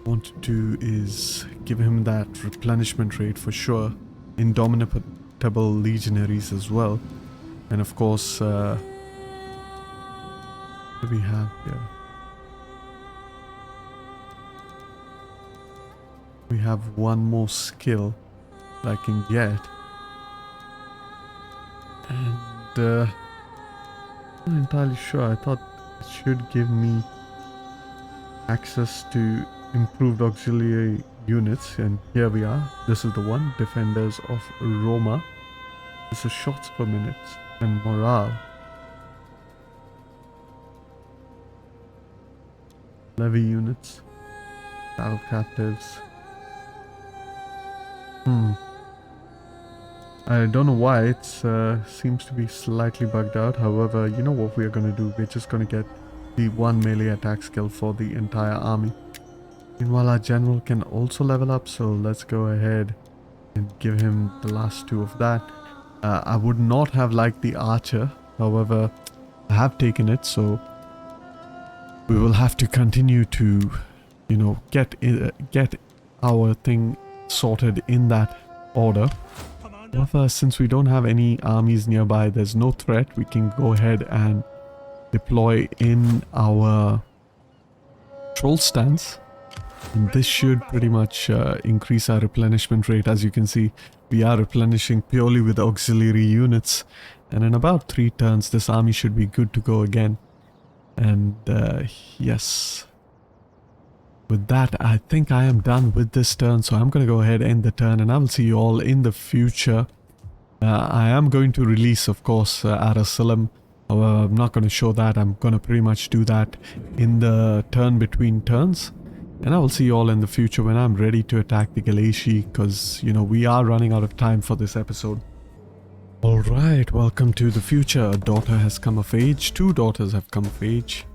want to do is give him that replenishment rate for sure. Indomitable legionaries as well. And of course, what do we have here? We have one more skill that I can get. And I'm not entirely sure. I thought it should give me access to improved auxiliary units. And here we are. This is the one. Defenders of Roma. This is shots per minute. And morale. Levy units. Battle captives. I don't know why it seems to be slightly bugged out. However, you know what we are going to do? We're just going to get the 1 melee attack skill for the entire army. Meanwhile, our general can also level up, so let's go ahead and give him the last 2 of that. I would not have liked the archer. However, I have taken it, so we will have to continue to, you know, get our thing sorted in that order. However, since we don't have any armies nearby, there's no threat. We can go ahead and deploy in our troll stance, and this should pretty much increase our replenishment rate. As you can see, we are replenishing purely with auxiliary units, and in about 3 turns this army should be good to go again. And yes, with that, I think I am done with this turn, so I'm going to go ahead and end the turn, and I will see you all in the future. I am going to release, of course, Arasilum. However, I'm not going to show that. I'm going to pretty much do that in the turn between turns. And I will see you all in the future when I'm ready to attack the Galatia, because, you know, we are running out of time for this episode. Alright, welcome to the future. A daughter has come of age. 2 daughters have come of age.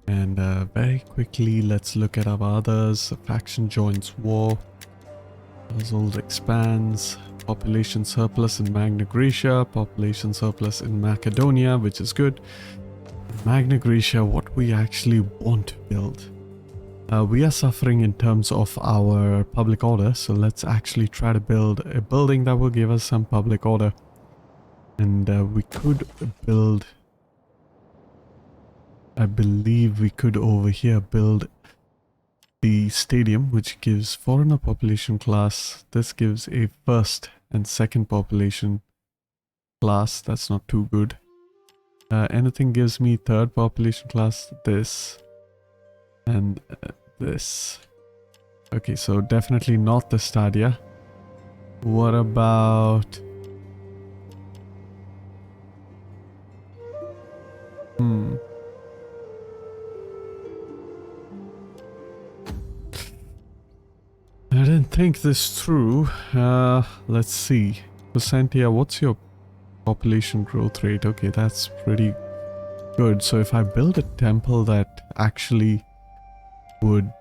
And very quickly, let's look at our others. A faction joins war. Puzzles expands. Population surplus in Magna Graecia. Population surplus in Macedonia, which is good. Magna Graecia, what we actually want to build. We are suffering in terms of our public order, so let's actually try to build a building that will give us some public order. And we could build, I believe we could over here build the stadium, which gives foreigner population class. This gives a first and second population class. That's not too good. Anything gives me third population class. This and this. Okay, so definitely not the Stadia. What about... I didn't think this through. Let's see. Lucentia, what's your population growth rate? Okay, that's pretty good. So if I build a temple that actually would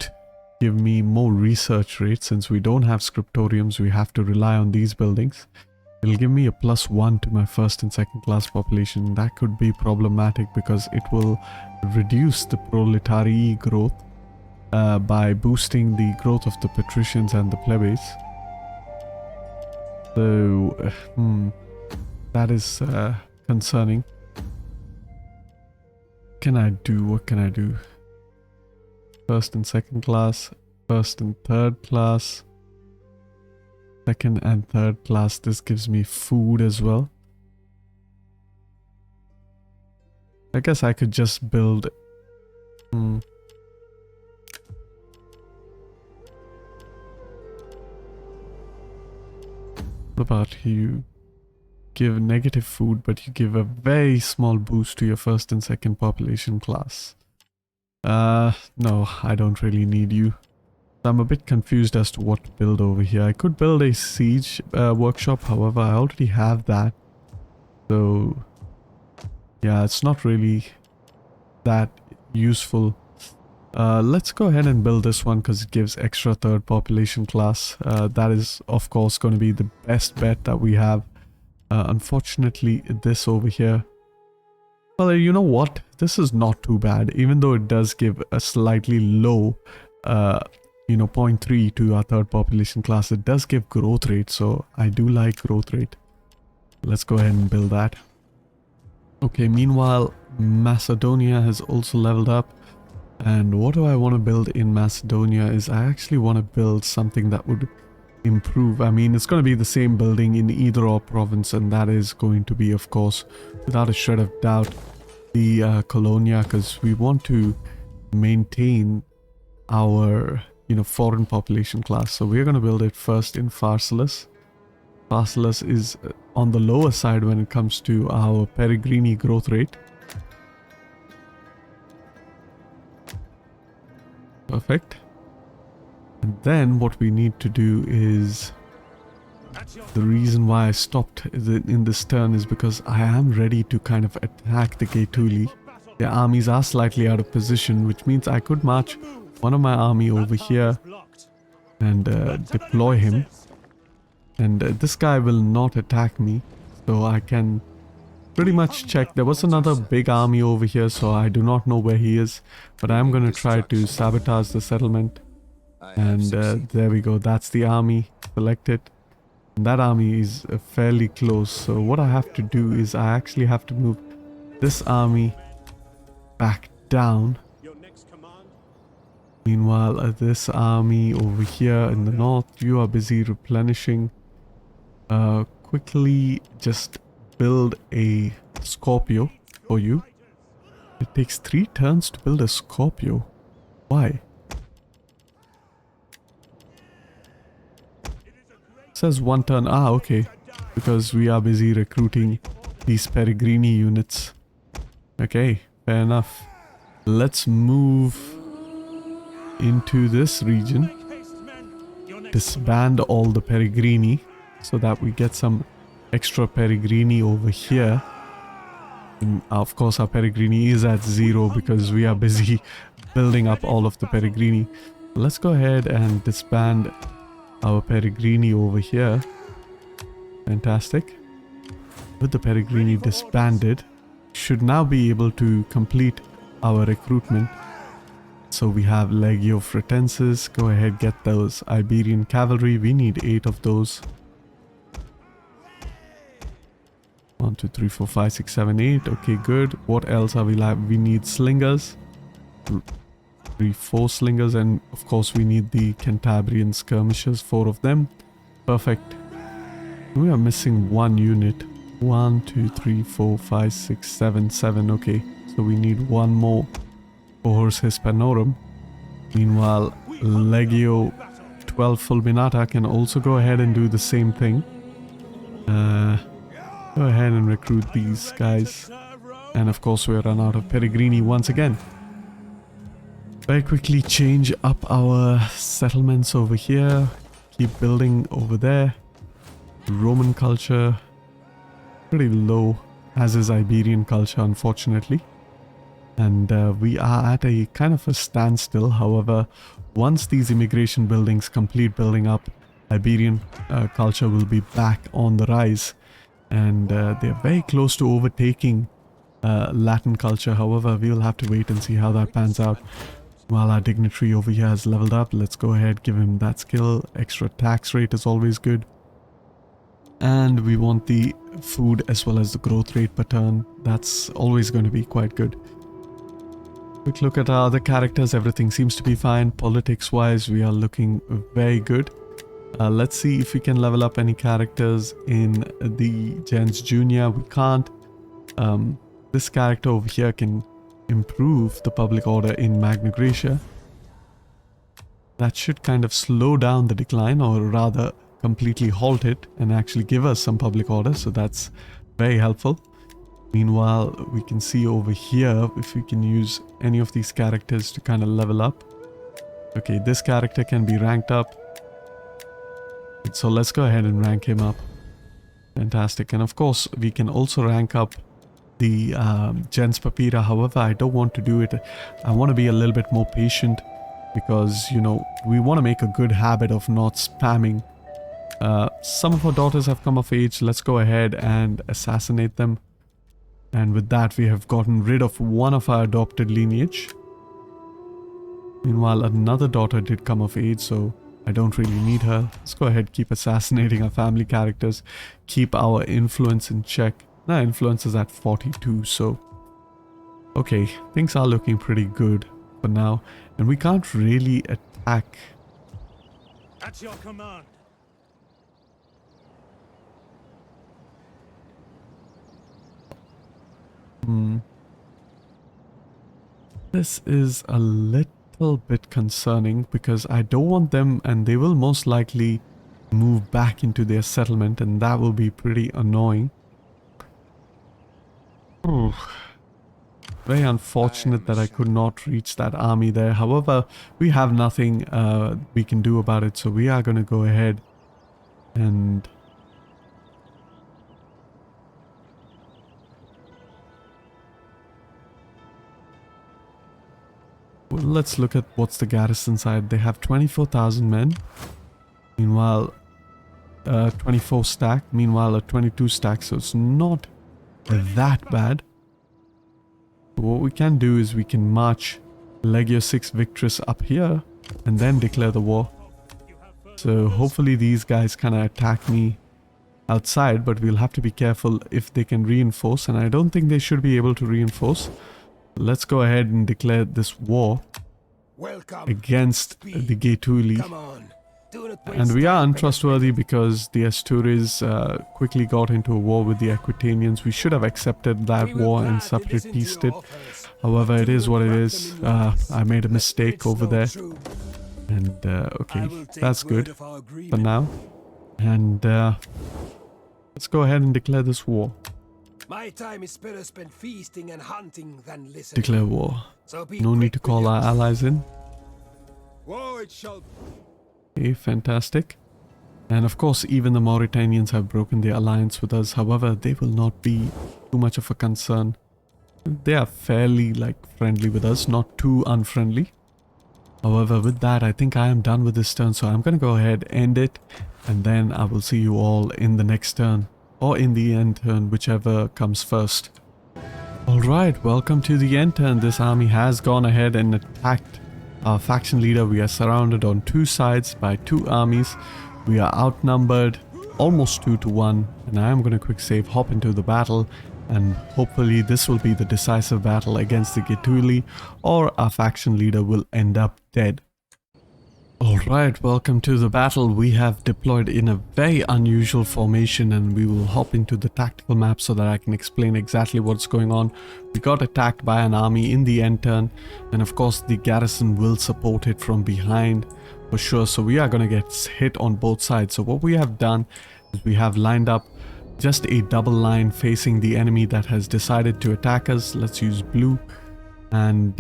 give me more research rate, since we don't have scriptoriums, we have to rely on these buildings. It'll give me a +1 to my first and second class population. That could be problematic because it will reduce the proletarii growth by boosting the growth of the patricians and the plebeians. So, that is concerning. What can I do? First and second class, first and third class, second and third class. This gives me food as well. I guess I could just build... What about you? Give negative food, but you give a very small boost to your first and second population class. No, I don't really need you. I'm a bit confused as to what to build over here. I could build a siege workshop, however, I already have that. So, yeah, it's not really that useful. Let's go ahead and build this one because it gives extra third population class. That is, of course, going to be the best bet that we have. Unfortunately, this over here... Well, you know what? This is not too bad, even though it does give a slightly low, 0.3 to our third population class. It does give growth rate, so I do like growth rate. Let's go ahead and build that. Okay, meanwhile, Macedonia has also leveled up. And what do I want to build in Macedonia is I actually want to build something that would improve. I mean, it's going to be the same building in either or province, and that is going to be, of course, without a shred of doubt, the Colonia, because we want to maintain our, foreign population class. So we're going to build it first in Pharsalus. Pharsalus is on the lower side when it comes to our Peregrini growth rate. Perfect. And then what we need to do is... The reason why I stopped in this turn is because I am ready to kind of attack the Gaetuli. Their armies are slightly out of position, which means I could march one of my army over here and deploy him. And this guy will not attack me, so I can pretty much check. There was another big army over here, so I do not know where he is. But I'm going to try to sabotage the settlement. And there we go, that's the army selected. And that army is fairly close, so what I have to do is I actually have to move this army back down. Meanwhile, this army over here in the north, you are busy replenishing. Quickly just build a Scorpio for you. It takes 3 turns to build a Scorpio. Why? Says 1 turn. Ah, okay. Because we are busy recruiting these Peregrini units. Okay, fair enough. Let's move into this region, disband all the Peregrini so that we get some extra Peregrini over here. And of course our Peregrini is at 0 because we are busy building up all of the Peregrini. Let's go ahead and disband our Peregrini over here. Fantastic. With the Peregrini disbanded, should now be able to complete our recruitment. So we have Legio Fretensis. Go ahead, get those Iberian cavalry. We need 8 of those. 1, 2, 3, 4, 5, 6, 7, 8. Okay, good. What else are we like? We need slingers. 3, 4 slingers, and of course we need the Cantabrian skirmishers, 4 of them. Perfect. We are missing 1 unit. 1, 2, 3, 4, 5, 6, 7, 7. Okay, so we need 1 more Cohors Hispanorum. Meanwhile, Legio 12 Fulminata can also go ahead and do the same thing. Go ahead and recruit these guys. And of course we run out of Peregrini once again. Very quickly change up our settlements over here. Keep building over there. Roman culture, pretty low, as is Iberian culture, unfortunately. And we are at a kind of a standstill. However, once these immigration buildings complete building up, Iberian culture will be back on the rise. And they're very close to overtaking Latin culture. However, we will have to wait and see how that pans out. While our dignitary over here has leveled up, let's go ahead, give him that skill. Extra tax rate is always good. And we want the food as well as the growth rate per turn. That's always going to be quite good. Quick look at our other characters. Everything seems to be fine. Politics wise, we are looking very good. Let's see if we can level up any characters in the Gens Junior. We can't. This character over here can improve the public order in Magna Graecia. That should kind of slow down the decline, or rather completely halt it and actually give us some public order. So that's very helpful. Meanwhile, we can see over here if we can use any of these characters to kind of level up. Okay, this character can be ranked up. So let's go ahead and rank him up. Fantastic. And of course, we can also rank up the Gens Papira. However, I don't want to do it. I want to be a little bit more patient because, you know, we want to make a good habit of not spamming. Some of our daughters have come of age. Let's go ahead and assassinate them. And with that, we have gotten rid of one of our adopted lineage. Meanwhile, another daughter did come of age, so I don't really need her. Let's go ahead, keep assassinating our family characters. Keep our influence in check. Now, influence is at 42, so... Okay, things are looking pretty good for now. And we can't really attack. At your command. This is a little bit concerning because I don't want them, and they will most likely move back into their settlement, and that will be pretty annoying. Ooh. Very unfortunate that I could not reach that army there. However, we have nothing we can do about it, so we are going to go ahead and... Well, let's look at what's the garrison side. They have 24,000 men. Meanwhile, 24 stack. Meanwhile, a 22 stack. So it's not that bad. What we can do is we can march Legio 6 Victress up here and then declare the war. So hopefully these guys kind of attack me outside, but we'll have to be careful if they can reinforce, and I don't think they should be able to reinforce. Let's go ahead and declare this war against the Gaetuli. And we are untrustworthy because the Astures quickly got into a war with the Aquitanians. We should have accepted that war and separatized it. However, it is what it is. I made a mistake over there. And okay, that's good for now. And let's go ahead and declare this war. My time is better spent feasting and hunting than listening. Declare war. No need to call our allies in. Woe it shall Okay, fantastic. And of course, even the Mauritanians have broken their alliance with us. However, they will not be too much of a concern. They are fairly friendly with us, not too unfriendly. However, with that, I think I am done with this turn. So I'm going to go ahead, end it. And then I will see you all in the next turn. Or in the end turn, whichever comes first. Alright, welcome to the end turn. This army has gone ahead and attacked our faction leader. We are surrounded on two sides by two armies. We are outnumbered almost 2 to 1. And I am going to quick save, hop into the battle. And hopefully this will be the decisive battle against the Getuli, or our faction leader will end up dead. Alright, welcome to the battle. We have deployed in a very unusual formation, and we will hop into the tactical map so that I can explain exactly what's going on. We got attacked by an army in the end turn, and of course the garrison will support it from behind for sure. So we are going to get hit on both sides. So what we have done is we have lined up just a double line facing the enemy that has decided to attack us. Let's use blue. And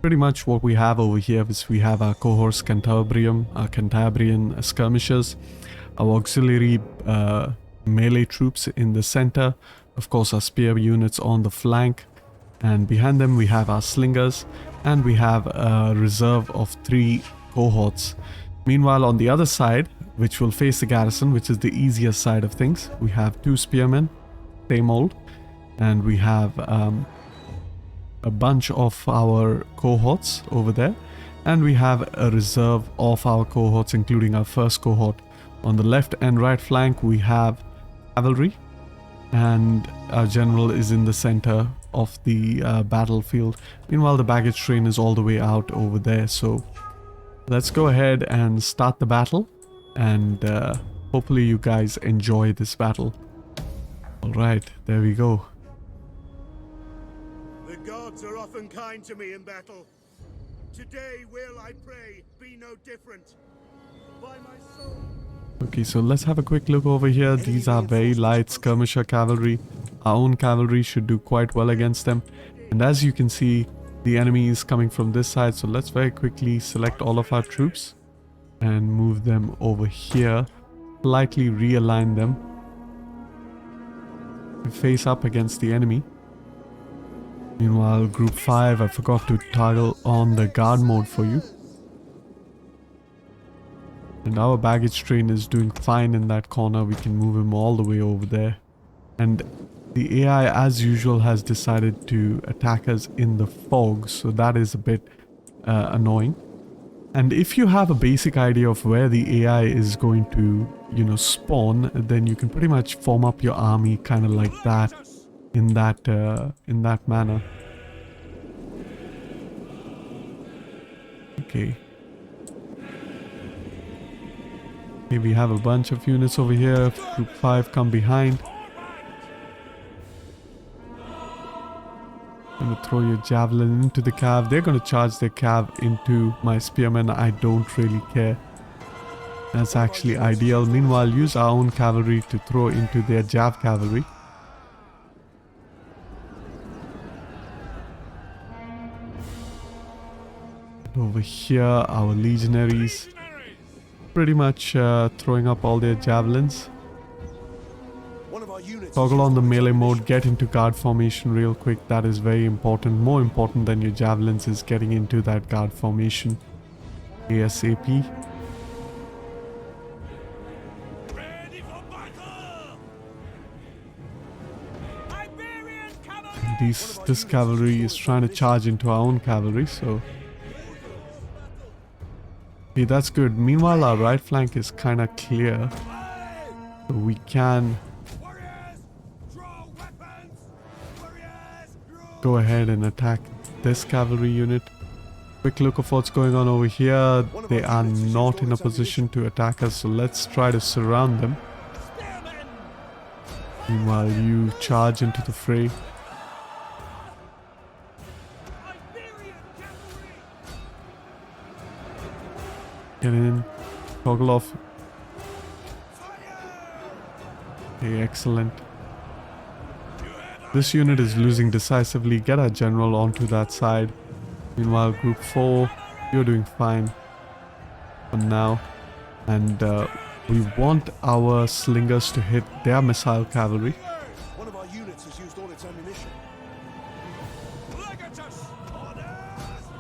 pretty much what we have over here is we have our cohorts Cantabrian skirmishers, our auxiliary melee troops in the center, of course our spear units on the flank, and behind them we have our slingers, and we have a reserve of 3 cohorts. Meanwhile, on the other side, which will face the garrison, which is the easier side of things, we have 2 spearmen, same old, and we have a bunch of our cohorts over there, and we have a reserve of our cohorts, including our first cohort. On the left and right flank we have cavalry, and our general is in the center of the battlefield. Meanwhile, the baggage train is all the way out over there. So let's go ahead and start the battle, and hopefully you guys enjoy this battle. Alright, there we go. The gods are often kind to me in battle. Today will, I pray, be no different. By my soul. Okay, so let's have a quick look over here. These are very light skirmisher cavalry. Our own cavalry should do quite well against them. And as you can see, the enemy is coming from this side. So let's very quickly select all of our troops and move them over here. Slightly realign them. Face up against the enemy. Meanwhile, group 5, I forgot to toggle on the guard mode for you. And our baggage train is doing fine in that corner. We can move him all the way over there. And the AI, as usual, has decided to attack us in the fog. So that is a bit annoying. And if you have a basic idea of where the AI is going to, spawn, then you can pretty much form up your army kind of like that. In that manner. Okay. Okay, we have a bunch of units over here. Group 5 come behind. Gonna throw your javelin into the cav. They're gonna charge their cav into my spearmen. I don't really care. That's actually ideal. Meanwhile, use our own cavalry to throw into their jav cavalry. Over here, our legionaries pretty much throwing up all their javelins. Toggle on the melee mode, get into guard formation real quick. That is very important. More important than your javelins is getting into that guard formation ASAP. This cavalry is trying to charge into our own cavalry, so okay, that's good. Meanwhile, our right flank is kind of clear, so we can go ahead and attack this cavalry unit. Quick look of what's going on over here. They are not in a position to attack us, so let's try to surround them. Meanwhile, you charge into the fray. Get in, toggle off. Okay, excellent. This unit is losing decisively. Get our general onto that side. Meanwhile, group 4, you're doing fine. for now. And we want our slingers to hit their missile cavalry. One of our units has used all its ammunition.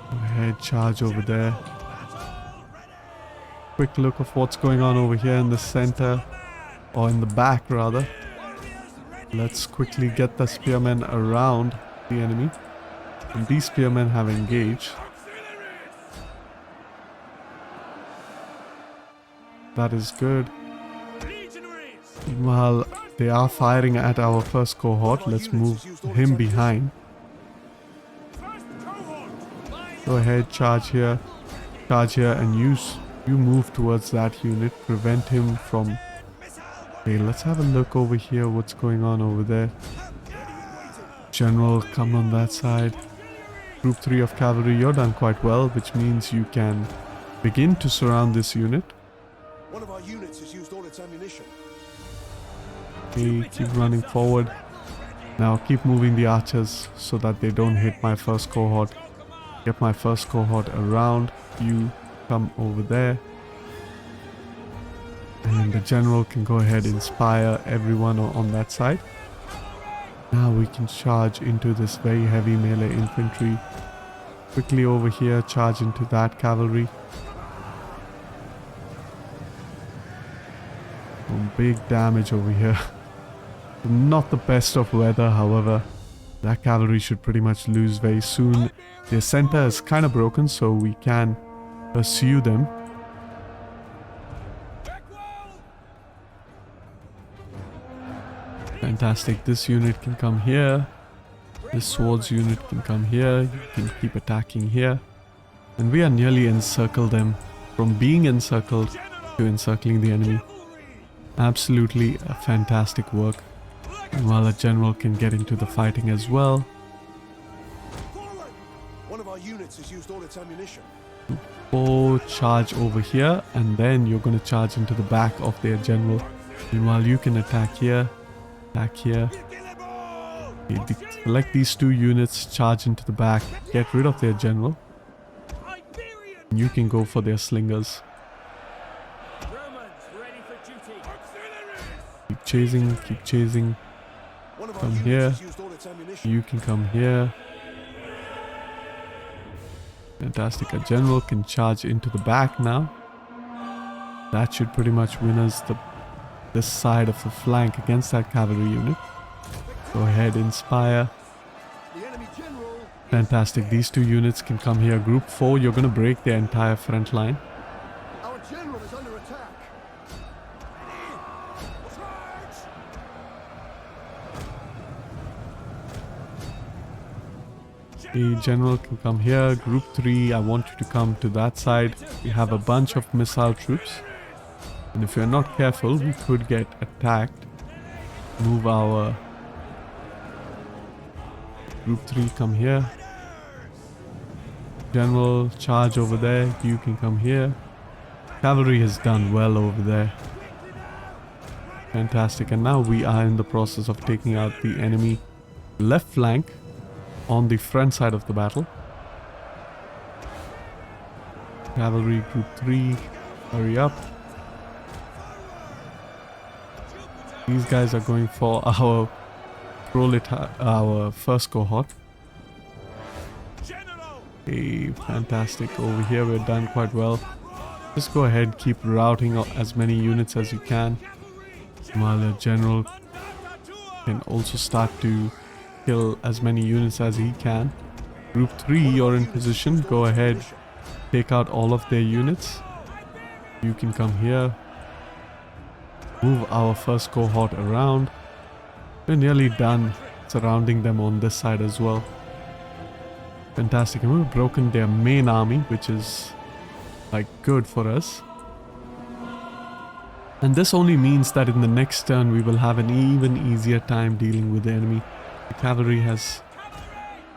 Go ahead, charge over there. Quick look of what's going on over here in the center, or in the back rather. Let's quickly get the spearmen around the enemy. And these spearmen have engaged. That is good. Meanwhile, they are firing at our first cohort. Let's move him behind. Go ahead, charge here, and you move towards that unit. Prevent him from. Okay, let's have a look over here. What's going on over there? General, come on that side. Group 3 of cavalry, you're done quite well, which means you can begin to surround this unit. One of our units has used all its ammunition. Okay, keep running forward. Now keep moving the archers so that they don't hit my first cohort. Get my first cohort around. You come over there. And the general can go ahead and inspire everyone on that side. Now we can charge into this very heavy melee infantry. Quickly over here, charge into that cavalry. Some big damage over here. Not the best of weather, however. That cavalry should pretty much lose very soon. Their center is kind of broken, so we can pursue them. Fantastic. This unit can come here. This swords unit can come here. You can keep attacking here. And we are nearly encircled them. From being encircled to encircling the enemy. Absolutely a fantastic work. And while a general can get into the fighting as well. One of our units has used all its ammunition. Go charge over here, and then you're going to charge into the back of their general. Meanwhile, you can attack here, attack here. Okay, select these two units, charge into the back, get rid of their general. And you can go for their slingers. Keep chasing, keep chasing. Come here. You can come here. Fantastic. A general can charge into the back now. That should pretty much win us this side of the flank against that cavalry unit. Go ahead, inspire. Fantastic. These two units can come here. Group 4, you're going to break their entire front line. Our general is under attack. The general can come here. Group 3, I want you to come to that side. We have a bunch of missile troops. And if we're not careful, we could get attacked. Move our... Group 3, come here. General, charge over there. You can come here. Cavalry has done well over there. Fantastic. And now we are in the process of taking out the enemy left flank on the front side of the battle. Cavalry Group 3, hurry up. These guys are going for our our first cohort. Okay, fantastic. Over here we're done quite well. Just go ahead, keep routing as many units as you can. While the general can also start to kill as many units as he can. Group 3, you're in position. Go ahead, take out all of their units. You can come here. Move our first cohort around. We're nearly done surrounding them on this side as well. Fantastic. And we've broken their main army, which is like good for us. And this only means that in the next turn we will have an even easier time dealing with the enemy. The cavalry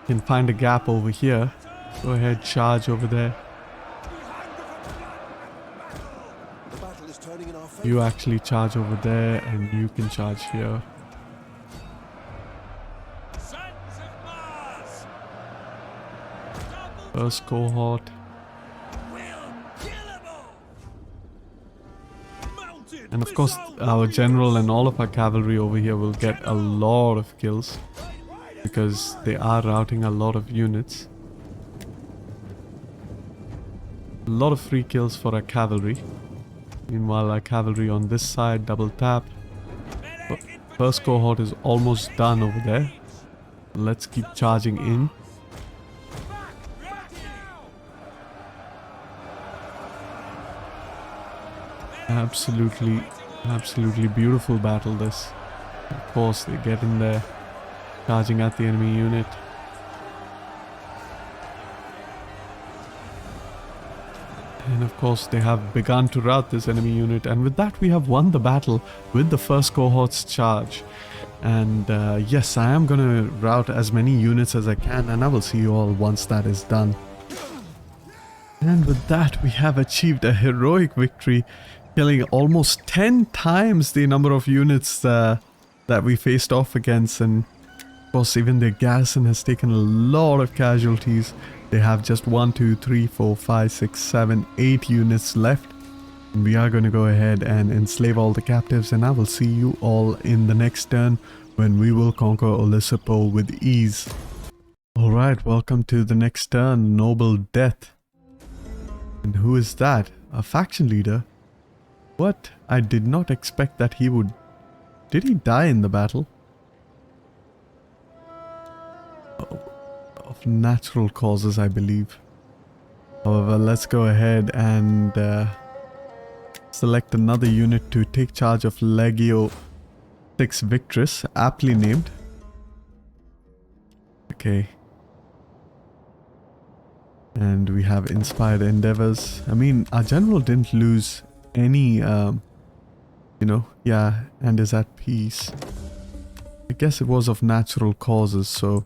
can find a gap over here. Go ahead, charge over there. You actually charge over there, and you can charge here. First cohort. And of course, our general and all of our cavalry over here will get a lot of kills because they are routing a lot of units. A lot of free kills for our cavalry. Meanwhile, our cavalry on this side, double tap. First cohort is almost done over there. Let's keep charging in. Absolutely beautiful battle this. Of course, they get in there, charging at the enemy unit. And of course, they have begun to rout this enemy unit, and with that we have won the battle with the first cohort's charge. And yes, I am gonna rout as many units as I can, and I will see you all once that is done. And with that, we have achieved a heroic victory, killing almost 10 times the number of units that we faced off against. And of course, even their garrison has taken a lot of casualties. They have just 1, 2, 3, 4, 5, 6, 7, 8 units left. And we are going to go ahead and enslave all the captives, and I will see you all in the next turn when we will conquer Olisipo with ease. Alright, welcome to the next turn, Noble Death. And who is that? A faction leader? What? I did not expect that he would... Did he die in the battle? Oh, of natural causes, I believe. However, let's go ahead and select another unit to take charge of Legio 6 Victress, aptly named. Okay. And we have Inspired Endeavors. I mean, our general didn't lose any, you know, yeah, and is at peace. I guess it was of natural causes, so...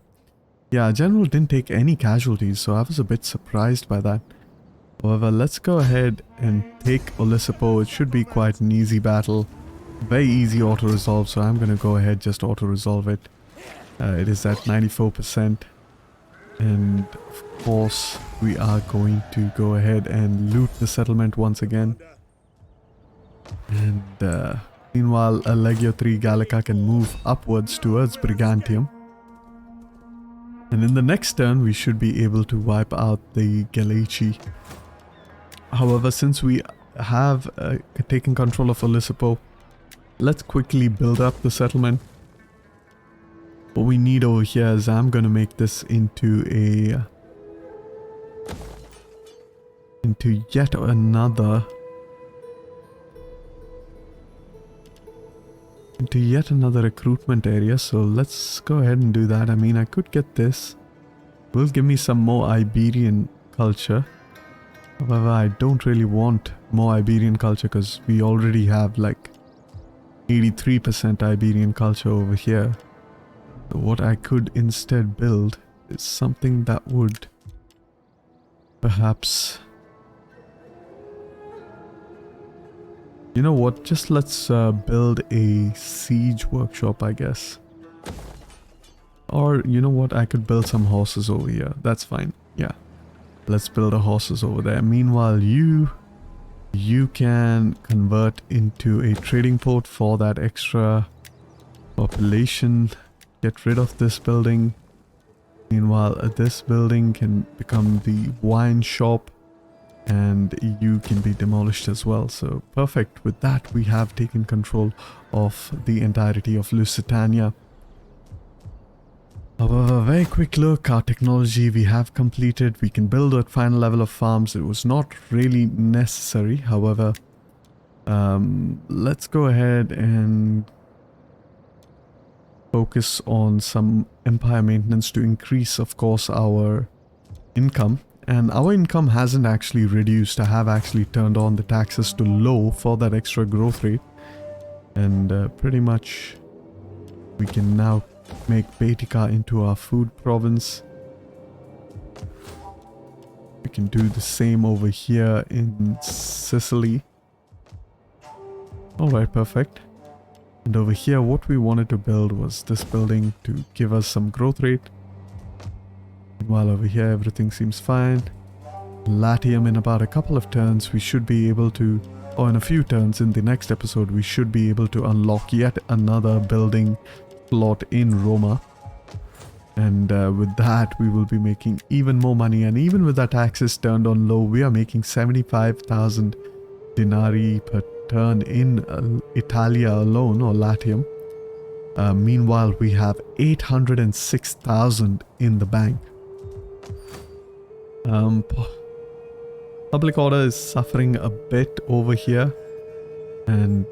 Yeah, our general didn't take any casualties, so I was a bit surprised by that. However, let's go ahead and take Olisipo. It should be quite an easy battle. Very easy auto-resolve, so I'm going to go ahead just auto-resolve it. It is at 94%. And of course, we are going to go ahead and loot the settlement once again. And meanwhile, a Legio 3 Gallica can move upwards towards Brigantium. And in the next turn, we should be able to wipe out the Gallici. However, since we have taken control of Olisipo, let's quickly build up the settlement. What we need over here is I'm going to make this into yet another recruitment area. So let's go ahead and do that. I mean, I could get this. It will give me some more Iberian culture. However, I don't really want more Iberian culture because we already have like 83% Iberian culture over here. So what I could instead build is something that would perhaps... You know what, just let's build a siege workshop, I guess. Or, you know what, I could build some horses over here. That's fine, yeah. Let's build a horses over there. Meanwhile, you can convert into a trading port for that extra population. Get rid of this building. Meanwhile, this building can become the wine shop. And you can be demolished as well. So perfect. With that, we have taken control of the entirety of Lusitania. However, very quick look, our technology we have completed. We can build a final level of farms. It was not really necessary. However, let's go ahead and focus on some empire maintenance to increase, of course, our income. And our income hasn't actually reduced. I have actually turned on the taxes to low for that extra growth rate. And pretty much we can now make Baetica into our food province. We can do the same over here in Sicily. Alright, perfect. And over here what we wanted to build was this building to give us some growth rate. While over here everything seems fine. Latium, in about a couple of turns we should be able to or in a few turns in the next episode, we should be able to unlock yet another building slot in Roma. And with that, we will be making even more money. And even with our taxes turned on low, we are making 75,000 denarii per turn in Italia alone, or Latium. Meanwhile, we have 806,000 in the bank. Public order is suffering a bit over here. And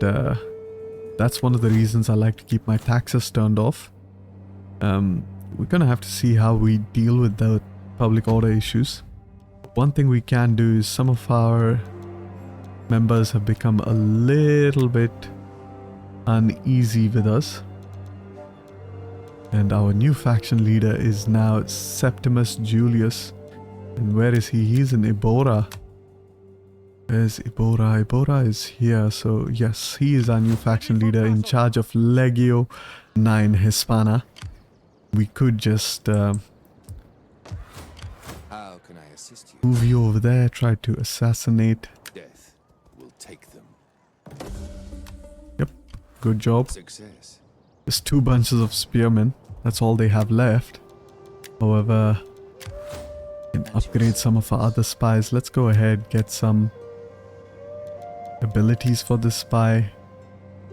that's one of the reasons I like to keep my taxes turned off. We're gonna have to see how we deal with the public order issues. One thing we can do is some of our members have become a little bit uneasy with us. And our new faction leader is now Septimus Julius. And where is he? He's in Ibora. Where's Ibora? Ibora is here. So yes, he is our new faction leader in charge of Legio 9 Hispana. We could just How can I assist you? move you over there, try to assassinate. Death will take them. Yep, good job. Success. Just 2 bunches of spearmen. That's all they have left. However, we can upgrade some of our other spies. Let's go ahead, get some abilities for this spy.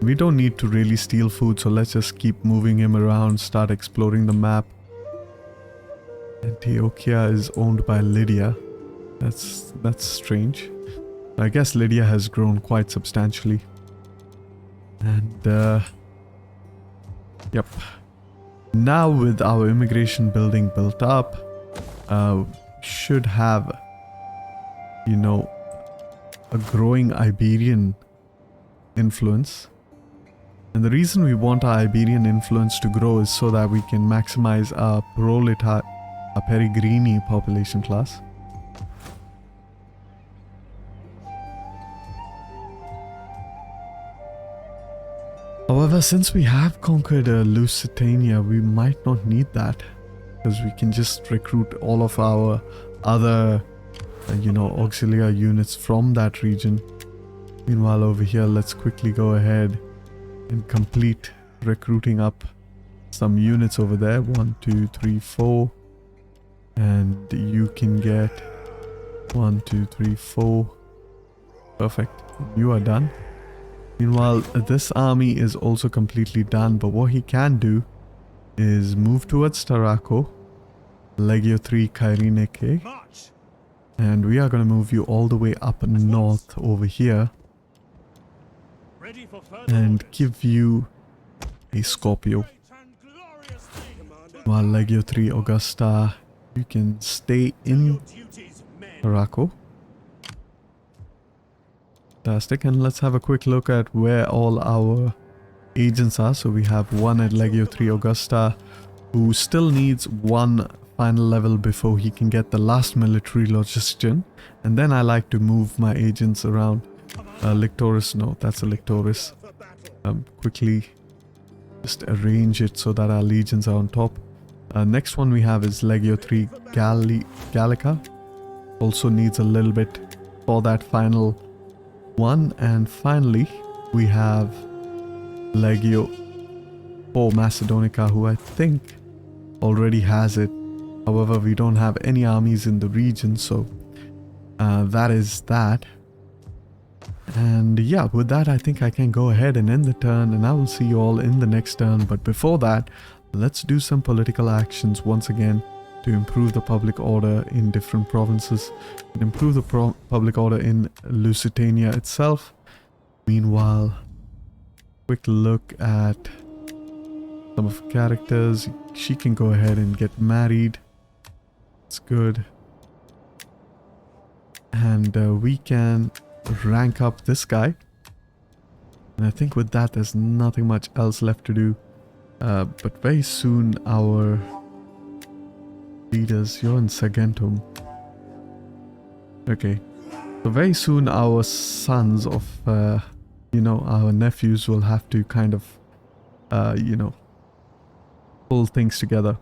We don't need to really steal food, so let's just keep moving him around, start exploring the map. Antiochia is owned by Lydia. That's strange. I guess Lydia has grown quite substantially. And yep. Now with our immigration building built up, should have, you know, a growing Iberian influence. And the reason we want our Iberian influence to grow is so that we can maximize our Peregrini population class. However, since we have conquered Lusitania, we might not need that, because we can just recruit all of our other, you know, Auxilia units from that region. Meanwhile, over here, let's quickly go ahead and complete recruiting up some units over there. 1, 2, 3, 4. And you can get 1, 2, 3, 4. Perfect. You are done. Meanwhile, this army is also completely done, but what he can do is move towards Tarraco, Legio 3 Kairineke, and we are going to move you all the way up north over here and give you a Scorpio. While Legio 3 Augusta, you can stay in Tarraco. Fantastic. And let's have a quick look at where all our agents are. So we have one at Legio 3 Augusta, who still needs one final level before he can get the last military logistician. And then I like to move my agents around. Lictoris, no, that's a Lictoris. Quickly just arrange it so that our legions are on top. Next one we have is Legio 3 Gallica. Also needs a little bit for that final one. And finally we have Legio 4 Macedonica, who I think already has it. However, we don't have any armies in the region, so that is that. And yeah, with that I think I can go ahead and end the turn, and I will see you all in the next turn. But before that, let's do some political actions once again to improve the public order in different provinces and improve the public order in Lusitania itself. Meanwhile, quick look at some of the characters. She can go ahead and get married. It's good. And we can rank up this guy. And I think with that there's nothing much else left to do. But very soon our leaders, you're in Sagentum. Okay. So very soon our sons of, you know, our nephews will have to kind of, you know, pull things together.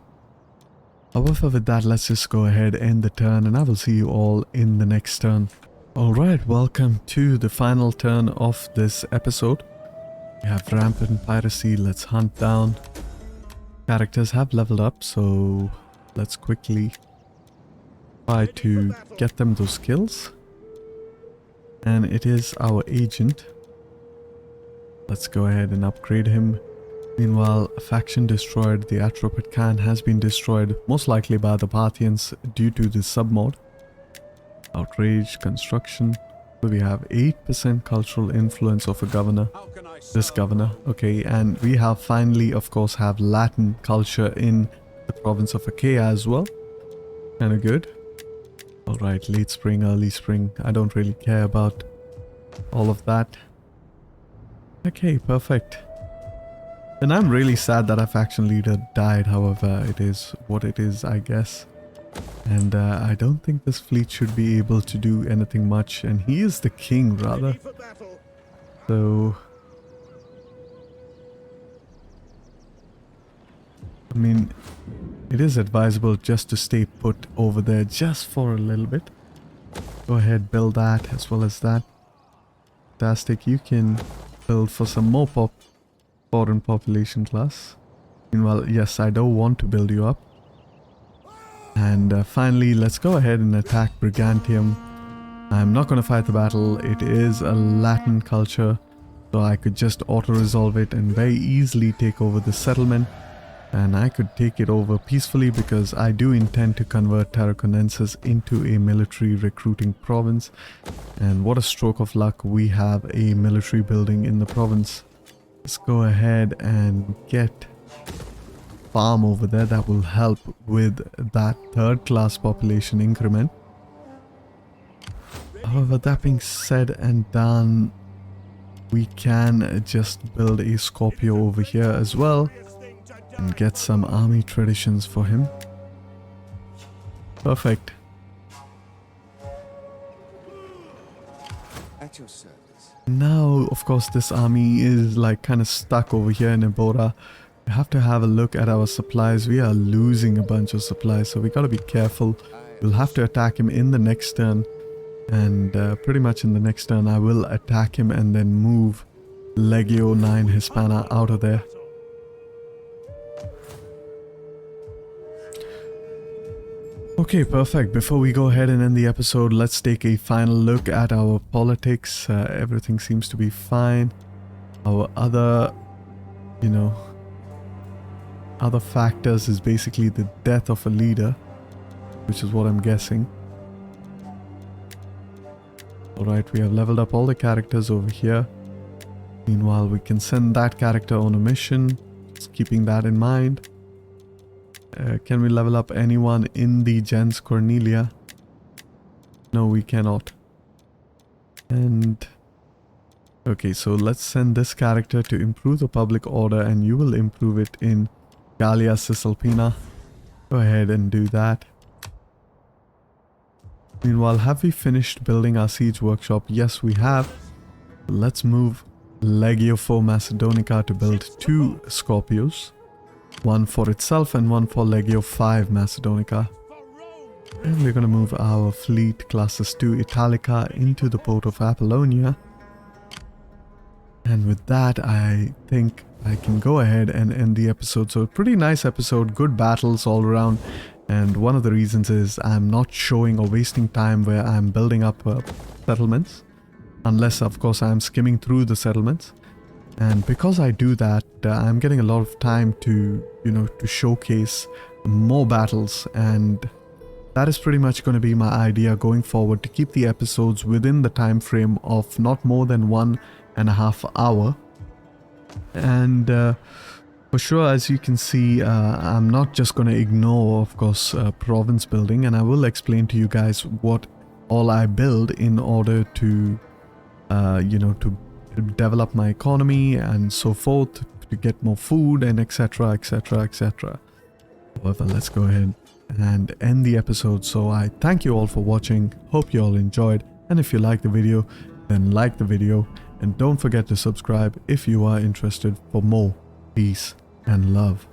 However, with that, let's just go ahead, end the turn, and I will see you all in the next turn. Alright, welcome to the final turn of this episode. We have rampant piracy, let's hunt down. Characters have leveled up, so let's quickly try to get them those skills. And it is our agent. Let's go ahead and upgrade him. Meanwhile, a faction destroyed. The Atropid Khan has been destroyed, most likely by the Parthians due to the submod. Outrage, construction. So we have 8% cultural influence of a governor. This governor, okay, and we have finally, of course, have Latin culture in the province of Achaia as well. Kinda good. Alright, late spring, early spring. I don't really care about all of that. Okay, perfect. And I'm really sad that our faction leader died, however, it is what it is, I guess. And I don't think this fleet should be able to do anything much, and he is the king, rather. So, I mean, it is advisable just to stay put over there just for a little bit. Go ahead, build that as well as that. Fantastic, you can build for some more foreign population class. Meanwhile, yes, I don't want to build you up. And finally, let's go ahead and attack Brigantium. I'm not going to fight the battle. It is a Latin culture, so I could just auto-resolve it and very easily take over the settlement. And I could take it over peacefully because I do intend to convert Tarraconensis into a military recruiting province. And what a stroke of luck, we have a military building in the province. Let's go ahead and get farm over there. That will help with that third class population increment. However, that being said and done, we can just build a Scorpio over here as well and get some army traditions for him. Perfect. At your service. Now, of course, this army is like kind of stuck over here in Impera. We have to have a look at our supplies. We are losing a bunch of supplies, so we gotta be careful. We'll have to attack him in the next turn. And pretty much in the next turn, I will attack him and then move Legio 9 Hispana out of there. Okay, perfect. Before we go ahead and end the episode, let's take a final look at our politics. Everything seems to be fine. Our other, other factors is basically the death of a leader, which is what I'm guessing. Alright, we have leveled up all the characters over here. Meanwhile, we can send that character on a mission, just keeping that in mind. Can we level up anyone in the gens Cornelia? No, we cannot. And okay, so let's send this character to improve the public order, and you will improve it in Gallia Cisalpina. Go ahead and do that. Meanwhile, have we finished building our siege workshop? Yes, we have. Let's move Legio 4 Macedonica to build 2 Scorpios. One for itself and one for Legio 5 Macedonica. And we're going to move our fleet classes 2 Italica into the port of Apollonia. And with that, I think I can go ahead and end the episode. So, pretty nice episode, good battles all around. And one of the reasons is I'm not showing or wasting time where I'm building up settlements. Unless, of course, I'm skimming through the settlements. And because I do that, I'm getting a lot of time to, to showcase more battles. And that is pretty much going to be my idea going forward, to keep the episodes within the time frame of not more than 1.5 hours. And for sure, as you can see, I'm not just going to ignore, of course, province building. And I will explain to you guys what all I build in order to, to develop my economy and so forth, to get more food and etc, etc, etc. However, let's go ahead and end the episode. So I thank you all for watching, hope you all enjoyed, and if you like the video, then like the video, and don't forget to subscribe if you are interested for more. Peace and love.